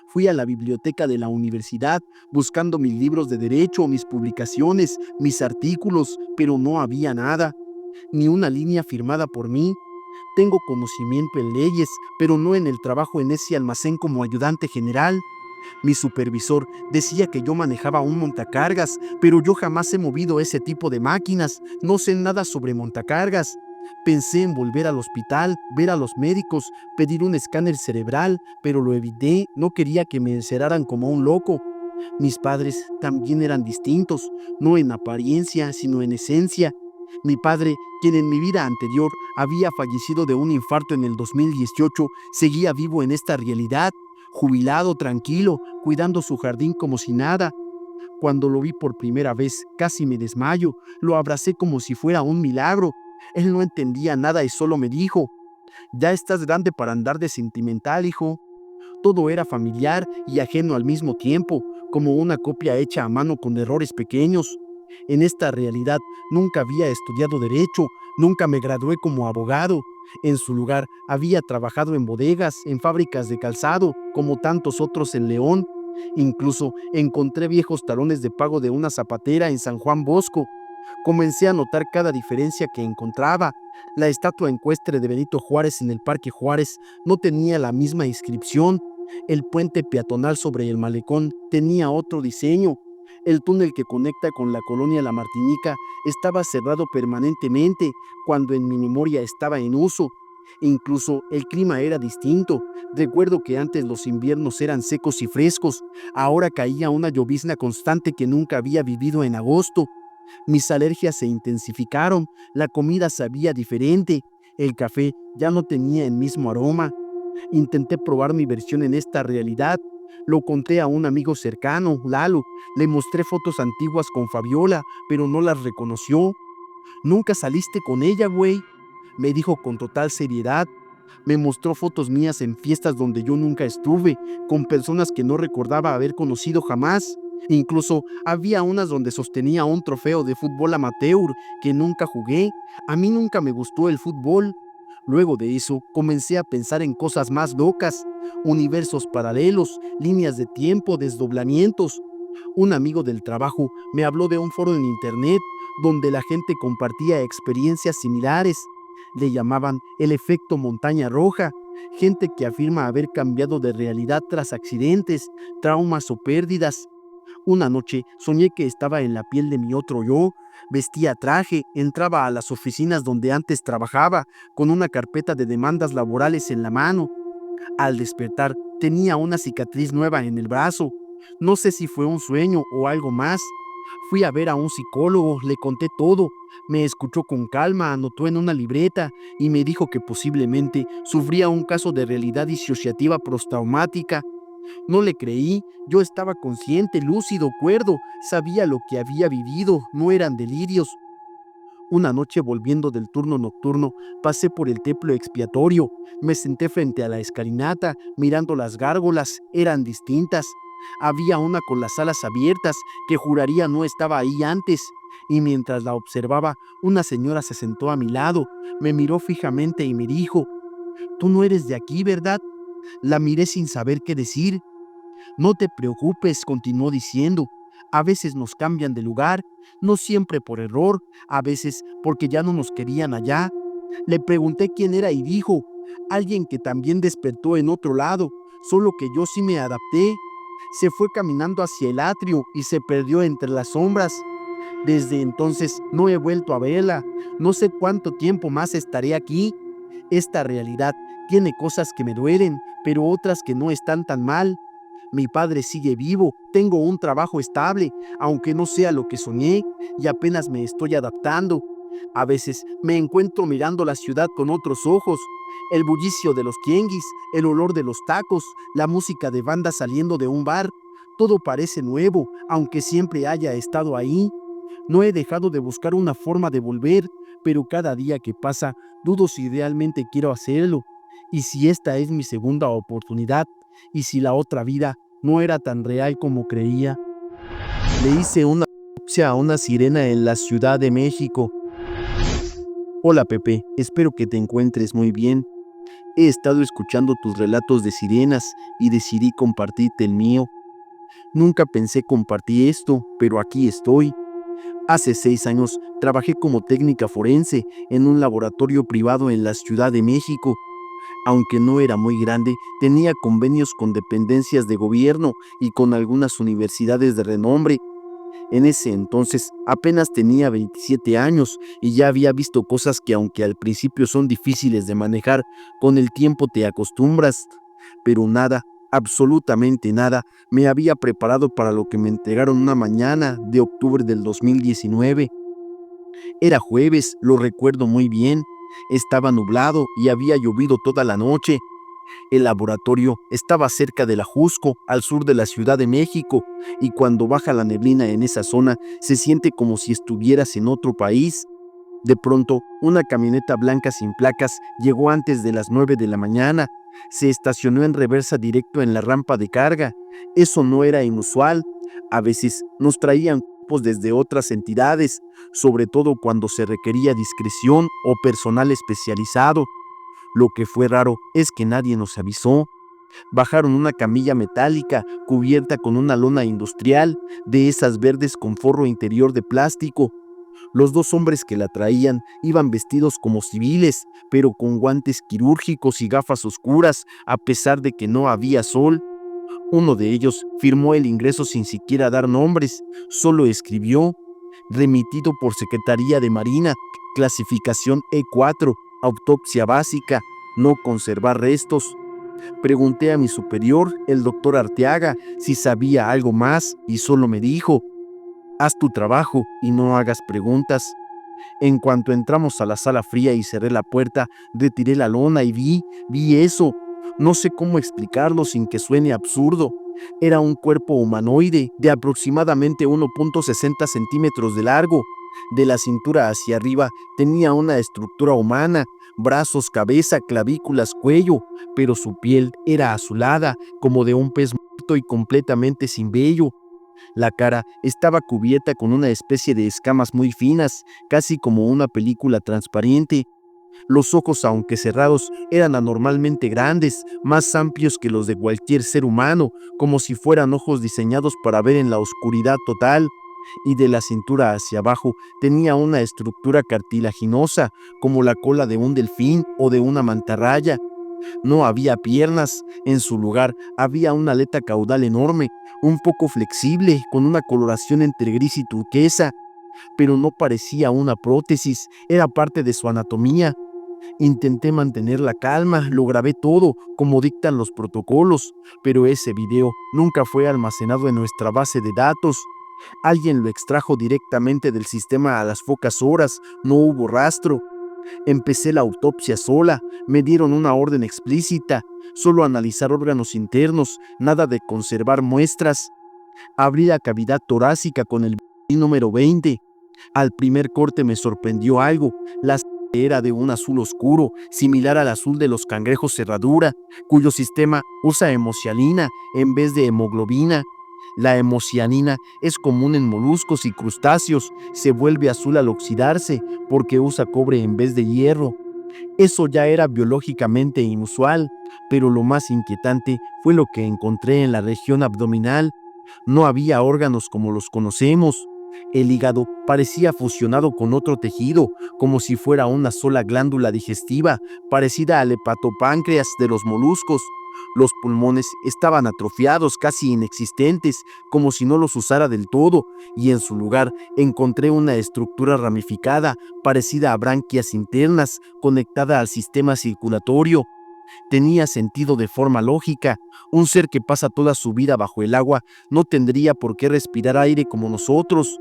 Fui a la biblioteca de la universidad buscando mis libros de derecho, mis publicaciones, mis artículos, pero no había nada, ni una línea firmada por mí. Tengo conocimiento en leyes, pero no en el trabajo en ese almacén como ayudante general. Mi supervisor decía que yo manejaba un montacargas, pero yo jamás he movido ese tipo de máquinas, no sé nada sobre montacargas. Pensé en volver al hospital, ver a los médicos, pedir un escáner cerebral, pero lo evité, no quería que me encerraran como un loco. Mis padres también eran distintos, no en apariencia, sino en esencia. Mi padre, quien en mi vida anterior había fallecido de un infarto en el 2018, seguía vivo en esta realidad, jubilado, tranquilo, cuidando su jardín como si nada. Cuando lo vi por primera vez, casi me desmayo, lo abracé como si fuera un milagro. Él no entendía nada y solo me dijo, «Ya estás grande para andar de sentimental, hijo». Todo era familiar y ajeno al mismo tiempo, como una copia hecha a mano con errores pequeños. En esta realidad nunca había estudiado derecho, nunca me gradué como abogado. En su lugar había trabajado en bodegas, en fábricas de calzado, como tantos otros en León. Incluso encontré viejos talones de pago de una zapatera en San Juan Bosco. Comencé a notar cada diferencia que encontraba. La estatua ecuestre de Benito Juárez en el Parque Juárez no tenía la misma inscripción. El puente peatonal sobre el malecón tenía otro diseño. El túnel que conecta con la colonia La Martinica estaba cerrado permanentemente cuando en mi memoria estaba en uso. Incluso el clima era distinto. Recuerdo que antes los inviernos eran secos y frescos. Ahora caía una llovizna constante que nunca había vivido en agosto. Mis alergias se intensificaron, la comida sabía diferente, el café ya no tenía el mismo aroma. Intenté probar mi versión en esta realidad. Lo conté a un amigo cercano, Lalo. Le mostré fotos antiguas con Fabiola, pero no las reconoció. «Nunca saliste con ella, güey», me dijo con total seriedad. Me mostró fotos mías en fiestas donde yo nunca estuve, con personas que no recordaba haber conocido jamás. Incluso había unas donde sostenía un trofeo de fútbol amateur que nunca jugué. A mí nunca me gustó el fútbol. Luego de eso, comencé a pensar en cosas más locas, universos paralelos, líneas de tiempo, desdoblamientos. Un amigo del trabajo me habló de un foro en internet donde la gente compartía experiencias similares. Le llamaban el efecto montaña roja. Gente que afirma haber cambiado de realidad tras accidentes, traumas o pérdidas. Una noche soñé que estaba en la piel de mi otro yo, vestía traje, entraba a las oficinas donde antes trabajaba, con una carpeta de demandas laborales en la mano. Al despertar, tenía una cicatriz nueva en el brazo. No sé si fue un sueño o algo más. Fui a ver a un psicólogo, le conté todo. Me escuchó con calma, anotó en una libreta y me dijo que posiblemente sufría un caso de realidad disociativa postraumática. No le creí, yo estaba consciente, lúcido, cuerdo, sabía lo que había vivido, no eran delirios. Una noche volviendo del turno nocturno, pasé por el templo expiatorio, me senté frente a la escalinata, mirando las gárgolas, eran distintas. Había una con las alas abiertas, que juraría no estaba ahí antes, y mientras la observaba, una señora se sentó a mi lado, me miró fijamente y me dijo: «Tú no eres de aquí, ¿verdad?». La miré sin saber qué decir. «No te preocupes», continuó diciendo, «a veces nos cambian de lugar, no siempre por error, a veces porque ya no nos querían allá». Le pregunté quién era y dijo: «Alguien que también despertó en otro lado, solo que yo sí me adapté». Se fue caminando hacia el atrio y se perdió entre las sombras. Desde entonces no he vuelto a verla, no sé cuánto tiempo más estaré aquí. Esta realidad tiene cosas que me duelen, pero otras que no están tan mal. Mi padre sigue vivo, tengo un trabajo estable, aunque no sea lo que soñé, y apenas me estoy adaptando. A veces me encuentro mirando la ciudad con otros ojos, el bullicio de los tianguis, el olor de los tacos, la música de banda saliendo de un bar. Todo parece nuevo, aunque siempre haya estado ahí. No he dejado de buscar una forma de volver, pero cada día que pasa dudo si realmente quiero hacerlo. Y si esta es mi segunda oportunidad, y si la otra vida no era tan real como creía. Le hice una autopsia a una sirena en la Ciudad de México. Hola Pepe, espero que te encuentres muy bien. He estado escuchando tus relatos de sirenas y decidí compartirte el mío. Nunca pensé compartir esto, pero aquí estoy. Hace 6 años trabajé como técnica forense en un laboratorio privado en la Ciudad de México. Aunque no era muy grande, tenía convenios con dependencias de gobierno y con algunas universidades de renombre. En ese entonces apenas tenía 27 años y ya había visto cosas que, aunque al principio son difíciles de manejar, con el tiempo te acostumbras. Pero nada, absolutamente nada, me había preparado para lo que me entregaron una mañana de octubre del 2019. Era jueves, lo recuerdo muy bien. Estaba nublado y había llovido toda la noche. El laboratorio estaba cerca de la Jusco, al sur de la Ciudad de México, y cuando baja la neblina en esa zona, se siente como si estuvieras en otro país. De pronto, una camioneta blanca sin placas llegó antes de las 9 de la mañana. Se estacionó en reversa directo en la rampa de carga. Eso no era inusual. A veces nos traían grupos desde otras entidades, sobre todo cuando se requería discreción o personal especializado. Lo que fue raro es que nadie nos avisó. Bajaron una camilla metálica cubierta con una lona industrial, de esas verdes con forro interior de plástico. Los 2 hombres que la traían iban vestidos como civiles, pero con guantes quirúrgicos y gafas oscuras, a pesar de que no había sol. Uno de ellos firmó el ingreso sin siquiera dar nombres, solo escribió: remitido por Secretaría de Marina, clasificación E4, autopsia básica, no conservar restos. Pregunté a mi superior, el doctor Arteaga, si sabía algo más y solo me dijo: haz tu trabajo y no hagas preguntas. En cuanto entramos a la sala fría y cerré la puerta, retiré la lona y vi eso. No sé cómo explicarlo sin que suene absurdo. Era un cuerpo humanoide de aproximadamente 1,60 centímetros de largo. De la cintura hacia arriba tenía una estructura humana, brazos, cabeza, clavículas, cuello, pero su piel era azulada, como de un pez muerto y completamente sin vello. La cara estaba cubierta con una especie de escamas muy finas, casi como una película transparente. Los ojos, aunque cerrados, eran anormalmente grandes, más amplios que los de cualquier ser humano, como si fueran ojos diseñados para ver en la oscuridad total. Y de la cintura hacia abajo tenía una estructura cartilaginosa, como la cola de un delfín o de una mantarraya. No había piernas, en su lugar había una aleta caudal enorme, un poco flexible, con una coloración entre gris y turquesa, pero no parecía una prótesis, era parte de su anatomía. Intenté mantener la calma, lo grabé todo, como dictan los protocolos, pero ese video nunca fue almacenado en nuestra base de datos. Alguien lo extrajo directamente del sistema a las pocas horas, no hubo rastro. Empecé la autopsia sola, me dieron una orden explícita, solo analizar órganos internos, nada de conservar muestras. Abrí la cavidad torácica con el número 20. Al primer corte me sorprendió algo, la sangre era de un azul oscuro, similar al azul de los cangrejos cerradura, cuyo sistema usa hemocianina en vez de hemoglobina. La hemocianina es común en moluscos y crustáceos, se vuelve azul al oxidarse porque usa cobre en vez de hierro. Eso ya era biológicamente inusual, pero lo más inquietante fue lo que encontré en la región abdominal. No había órganos como los conocemos. El hígado parecía fusionado con otro tejido, como si fuera una sola glándula digestiva, parecida al hepatopáncreas de los moluscos. Los pulmones estaban atrofiados, casi inexistentes, como si no los usara del todo, y en su lugar encontré una estructura ramificada, parecida a branquias internas, conectada al sistema circulatorio. Tenía sentido de forma lógica. Un ser que pasa toda su vida bajo el agua no tendría por qué respirar aire como nosotros.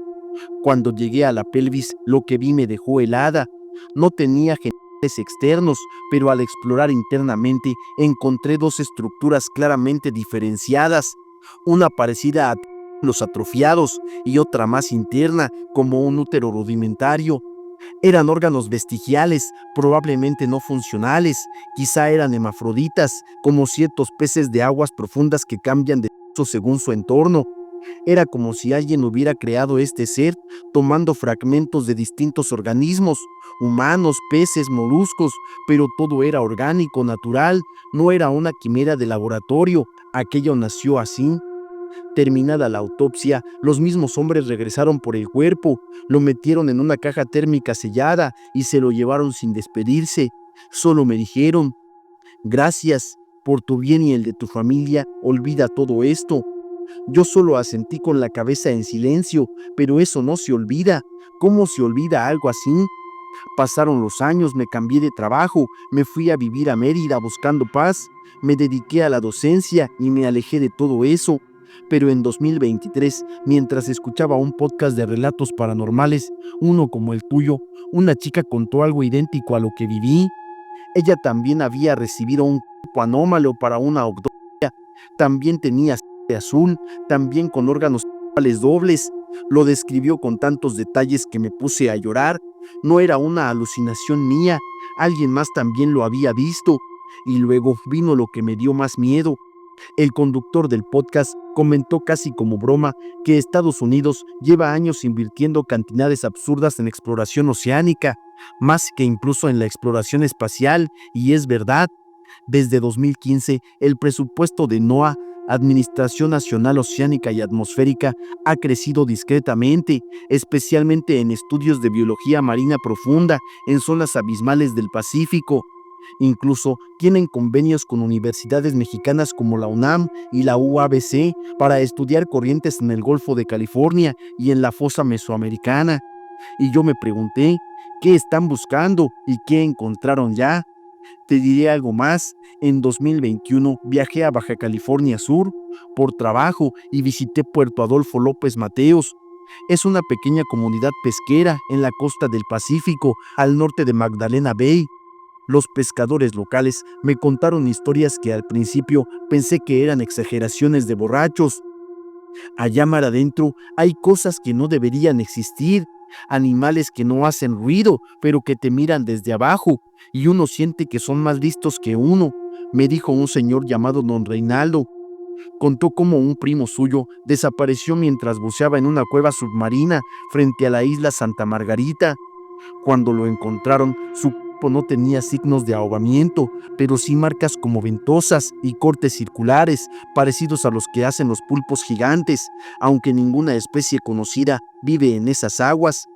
Cuando llegué a la pelvis, lo que vi me dejó helada. No tenía genitales externos, pero al explorar internamente encontré dos estructuras claramente diferenciadas, una parecida a los atrofiados y otra más interna, como un útero rudimentario. Eran órganos vestigiales, probablemente no funcionales, quizá eran hermafroditas, como ciertos peces de aguas profundas que cambian de sexo según su entorno. Era como si alguien hubiera creado este ser tomando fragmentos de distintos organismos, humanos, peces, moluscos, pero todo era orgánico, natural, no era una quimera de laboratorio, aquello nació así. Terminada la autopsia, los mismos hombres regresaron por el cuerpo, lo metieron en una caja térmica sellada y se lo llevaron sin despedirse. Solo me dijeron: gracias, por tu bien y el de tu familia, olvida todo esto. Yo solo asentí con la cabeza en silencio, pero eso no se olvida. ¿Cómo se olvida algo así? Pasaron los años, me cambié de trabajo, me fui a vivir a Mérida buscando paz, me dediqué a la docencia y me alejé de todo eso. Pero en 2023, mientras escuchaba un podcast de relatos paranormales, uno como el tuyo, una chica contó algo idéntico a lo que viví. Ella también había recibido un cuerpo anómalo para una autopsia, también tenía sangre azul, también con órganos sexuales dobles. Lo describió con tantos detalles que me puse a llorar. No era una alucinación mía, alguien más también lo había visto. Y luego vino lo que me dio más miedo. El conductor del podcast comentó casi como broma que Estados Unidos lleva años invirtiendo cantidades absurdas en exploración oceánica, más que incluso en la exploración espacial, y es verdad. Desde 2015, el presupuesto de NOAA, Administración Nacional Oceánica y Atmosférica, ha crecido discretamente, especialmente en estudios de biología marina profunda en zonas abismales del Pacífico. Incluso tienen convenios con universidades mexicanas como la UNAM y la UABC para estudiar corrientes en el Golfo de California y en la fosa mesoamericana. Y yo me pregunté, ¿qué están buscando y qué encontraron ya? Te diré algo más. En 2021 viajé a Baja California Sur por trabajo y visité Puerto Adolfo López Mateos. Es una pequeña comunidad pesquera en la costa del Pacífico, al norte de Magdalena Bay. Los pescadores locales me contaron historias que al principio pensé que eran exageraciones de borrachos. Allá mar adentro hay cosas que no deberían existir, animales que no hacen ruido, pero que te miran desde abajo, y uno siente que son más listos que uno, me dijo un señor llamado Don Reinaldo. Contó cómo un primo suyo desapareció mientras buceaba en una cueva submarina frente a la isla Santa Margarita. Cuando lo encontraron, su cuerpo no tenía signos de ahogamiento, pero sí marcas como ventosas y cortes circulares, parecidos a los que hacen los pulpos gigantes, aunque ninguna especie conocida vive en esas aguas.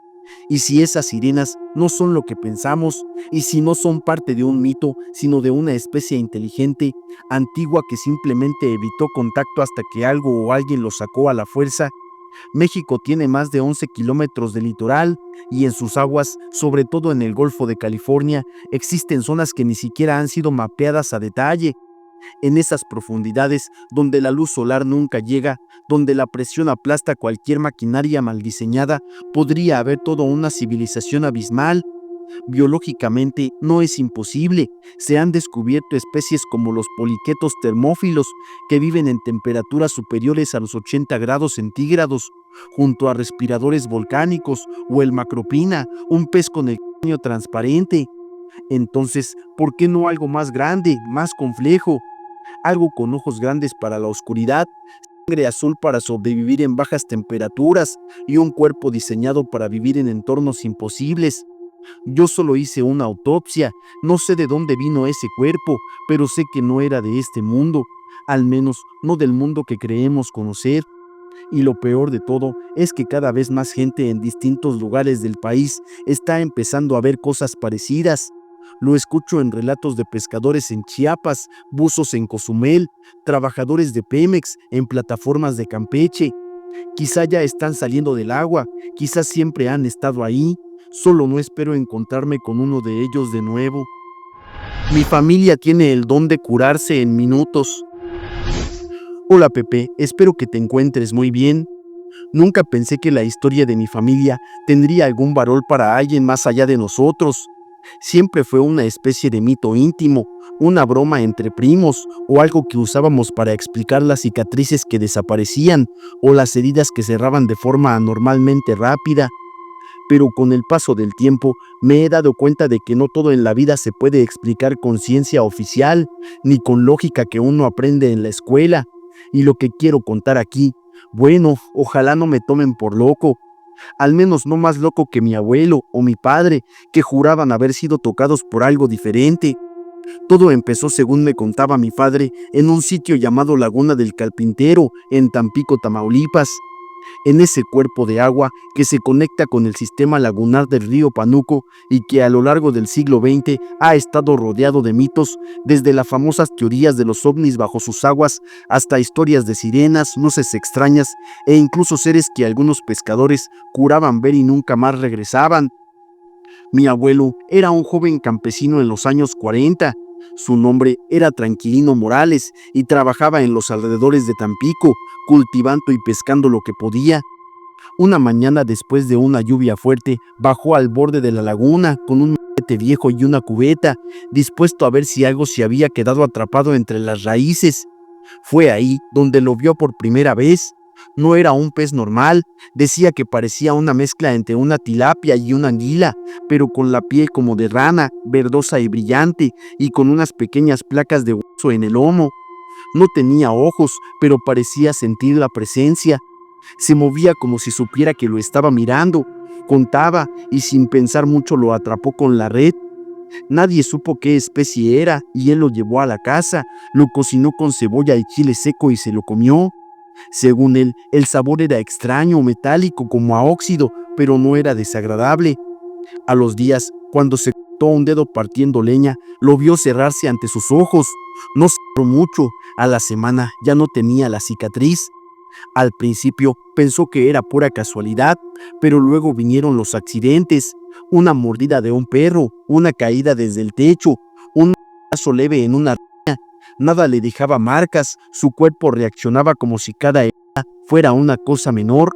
Y si esas sirenas no son lo que pensamos, y si no son parte de un mito, sino de una especie inteligente, antigua que simplemente evitó contacto hasta que algo o alguien lo sacó a la fuerza. México tiene más de 11 kilómetros de litoral y en sus aguas, sobre todo en el Golfo de California, existen zonas que ni siquiera han sido mapeadas a detalle. En esas profundidades, donde la luz solar nunca llega, donde la presión aplasta cualquier maquinaria mal diseñada, podría haber toda una civilización abismal. Biológicamente no es imposible. Se han descubierto especies como los poliquetos termófilos, que viven en temperaturas superiores a los 80 grados centígrados, junto a respiradores volcánicos, o el macropina, un pez con el cráneo transparente. Entonces, ¿por qué no algo más grande, más complejo? Algo con ojos grandes para la oscuridad, sangre azul para sobrevivir en bajas temperaturas y un cuerpo diseñado para vivir en entornos imposibles. Yo solo hice una autopsia, no sé de dónde vino ese cuerpo, pero sé que no era de este mundo, al menos no del mundo que creemos conocer. Y lo peor de todo es que cada vez más gente en distintos lugares del país está empezando a ver cosas parecidas. Lo escucho en relatos de pescadores en Chiapas, buzos en Cozumel, trabajadores de Pemex en plataformas de Campeche. Quizá ya están saliendo del agua, quizá siempre han estado ahí, solo no espero encontrarme con uno de ellos de nuevo. Mi familia tiene el don de curarse en minutos. Hola Pepe, espero que te encuentres muy bien. Nunca pensé que la historia de mi familia tendría algún valor para alguien más allá de nosotros. Siempre fue una especie de mito íntimo, una broma entre primos o algo que usábamos para explicar las cicatrices que desaparecían o las heridas que cerraban de forma anormalmente rápida. Pero con el paso del tiempo me he dado cuenta de que no todo en la vida se puede explicar con ciencia oficial, ni con lógica que uno aprende en la escuela. Y lo que quiero contar aquí, bueno, ojalá no me tomen por loco, al menos no más loco que mi abuelo o mi padre, que juraban haber sido tocados por algo diferente. Todo empezó, según me contaba mi padre, en un sitio llamado Laguna del Carpintero, en Tampico, Tamaulipas. En ese cuerpo de agua que se conecta con el sistema lagunar del río Panuco y que a lo largo del siglo XX ha estado rodeado de mitos, desde las famosas teorías de los ovnis bajo sus aguas hasta historias de sirenas, luces extrañas e incluso seres que algunos pescadores juraban ver y nunca más regresaban. Mi abuelo era un joven campesino en los años 40. Su nombre era Tranquilino Morales y trabajaba en los alrededores de Tampico, cultivando y pescando lo que podía. Una mañana, después de una lluvia fuerte, bajó al borde de la laguna con un machete viejo y una cubeta, dispuesto a ver si algo se había quedado atrapado entre las raíces. Fue ahí donde lo vio por primera vez. No era un pez normal, decía que parecía una mezcla entre una tilapia y una anguila, pero con la piel como de rana, verdosa y brillante, y con unas pequeñas placas de hueso en el lomo. No tenía ojos, pero parecía sentir la presencia. Se movía como si supiera que lo estaba mirando. Contaba y sin pensar mucho lo atrapó con la red. Nadie supo qué especie era y él lo llevó a la casa, lo cocinó con cebolla y chile seco y se lo comió. Según él, el sabor era extraño, metálico, como a óxido, pero no era desagradable. A los días, cuando se cortó un dedo partiendo leña, lo vio cerrarse ante sus ojos. No cerró mucho. A la semana ya no tenía la cicatriz. Al principio pensó que era pura casualidad, pero luego vinieron los accidentes. Una mordida de un perro, una caída desde el techo, un brazo leve en una araña. Nada le dejaba marcas, su cuerpo reaccionaba como si cada herida fuera una cosa menor.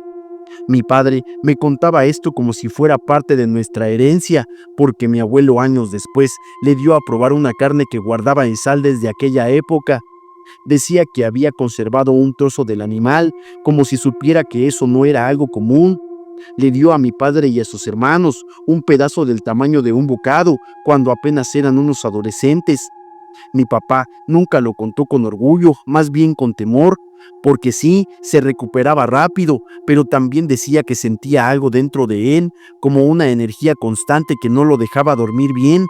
Mi padre me contaba esto como si fuera parte de nuestra herencia, porque mi abuelo años después le dio a probar una carne que guardaba en sal desde aquella época. Decía que había conservado un trozo del animal, como si supiera que eso no era algo común. Le dio a mi padre y a sus hermanos un pedazo del tamaño de un bocado, cuando apenas eran unos adolescentes. Mi papá nunca lo contó con orgullo, más bien con temor, porque sí, se recuperaba rápido, pero también decía que sentía algo dentro de él, como una energía constante que no lo dejaba dormir bien.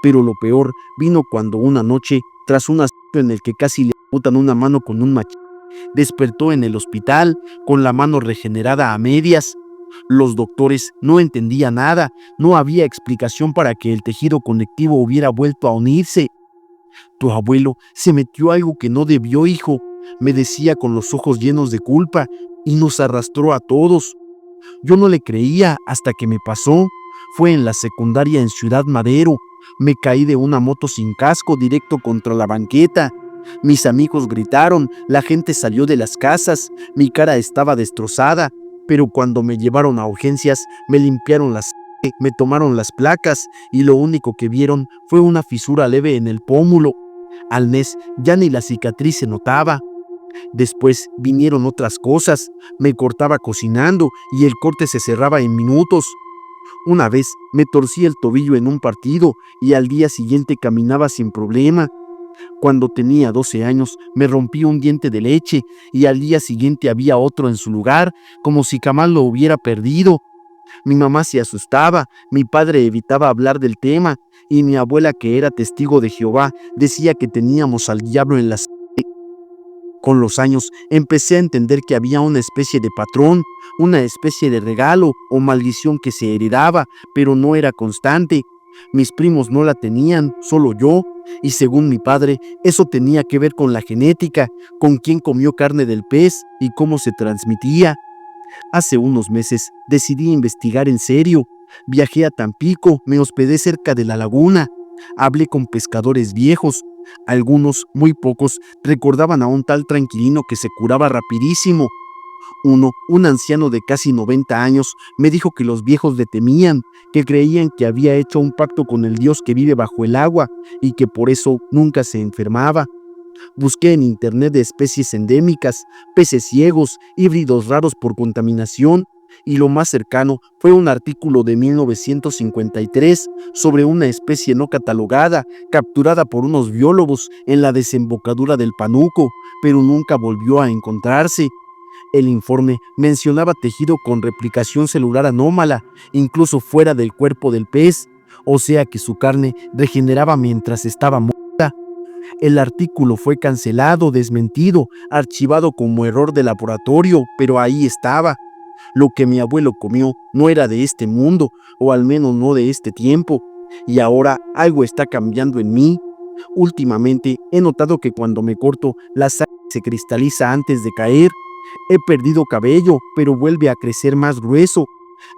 Pero lo peor vino cuando una noche, tras un asalto en el que casi le amputan una mano con un machete, despertó en el hospital con la mano regenerada a medias. Los doctores no entendían nada, no había explicación para que el tejido conectivo hubiera vuelto a unirse. Tu abuelo se metió algo que no debió, hijo, me decía con los ojos llenos de culpa, y nos arrastró a todos. Yo no le creía hasta que me pasó. Fue en la secundaria en Ciudad Madero. Me caí de una moto sin casco directo contra la banqueta. Mis amigos gritaron, la gente salió de las casas, mi cara estaba destrozada, pero cuando me llevaron a urgencias, me limpiaron la sangre, me tomaron las placas y lo único que vieron fue una fisura leve en el pómulo. Al mes ya ni la cicatriz se notaba. Después vinieron otras cosas, me cortaba cocinando y el corte se cerraba en minutos. Una vez me torcí el tobillo en un partido y al día siguiente caminaba sin problema. Cuando tenía 12 años me rompí un diente de leche y al día siguiente había otro en su lugar, como si jamás lo hubiera perdido. Mi mamá se asustaba, mi padre evitaba hablar del tema y mi abuela, que era testigo de Jehová, decía que teníamos al diablo en la sangre. Con los años empecé a entender que había una especie de patrón, una especie de regalo o maldición que se heredaba, pero no era constante. Mis primos no la tenían, solo yo, y según mi padre, eso tenía que ver con la genética, con quién comió carne del pez y cómo se transmitía. Hace unos meses decidí investigar en serio. Viajé a Tampico, me hospedé cerca de la laguna, hablé con pescadores viejos. Algunos, muy pocos, recordaban a un tal Tranquilino que se curaba rapidísimo. Uno, un anciano de casi 90 años, me dijo que los viejos le temían, que creían que había hecho un pacto con el Dios que vive bajo el agua y que por eso nunca se enfermaba. Busqué en internet de especies endémicas, peces ciegos, híbridos raros por contaminación, y lo más cercano fue un artículo de 1953 sobre una especie no catalogada, capturada por unos biólogos en la desembocadura del Panuco, pero nunca volvió a encontrarse. El informe mencionaba tejido con replicación celular anómala, incluso fuera del cuerpo del pez, o sea que su carne regeneraba mientras estaba muerta. El artículo fue cancelado, desmentido, archivado como error de laboratorio, pero ahí estaba. Lo que mi abuelo comió no era de este mundo, o al menos no de este tiempo, y ahora algo está cambiando en mí. Últimamente he notado que cuando me corto, la sangre se cristaliza antes de caer. He perdido cabello, pero vuelve a crecer más grueso.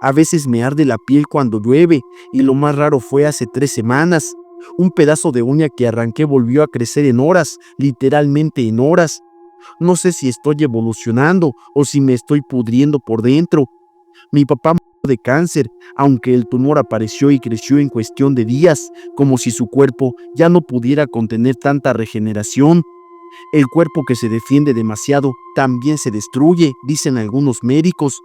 A veces me arde la piel cuando llueve, y lo más raro fue hace 3 semanas. Un pedazo de uña que arranqué volvió a crecer en horas, literalmente en horas. No sé si estoy evolucionando o si me estoy pudriendo por dentro. Mi papá murió de cáncer, aunque el tumor apareció y creció en cuestión de días, como si su cuerpo ya no pudiera contener tanta regeneración. El cuerpo que se defiende demasiado también se destruye, dicen algunos médicos.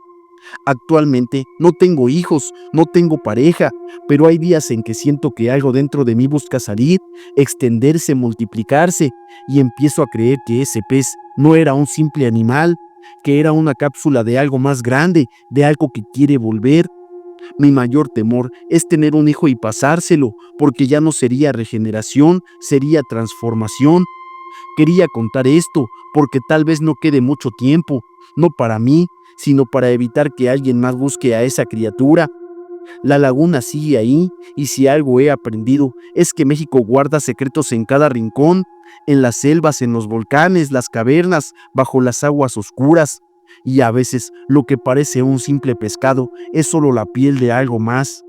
Actualmente no tengo hijos, no tengo pareja, pero hay días en que siento que algo dentro de mí busca salir, extenderse, multiplicarse, y empiezo a creer que ese pez no era un simple animal, que era una cápsula de algo más grande, de algo que quiere volver. Mi mayor temor es tener un hijo y pasárselo, porque ya no sería regeneración, sería transformación. Quería contar esto porque tal vez no quede mucho tiempo, no para mí, sino para evitar que alguien más busque a esa criatura. La laguna sigue ahí, y si algo he aprendido es que México guarda secretos en cada rincón, en las selvas, en los volcanes, las cavernas, bajo las aguas oscuras, y a veces lo que parece un simple pescado es solo la piel de algo más.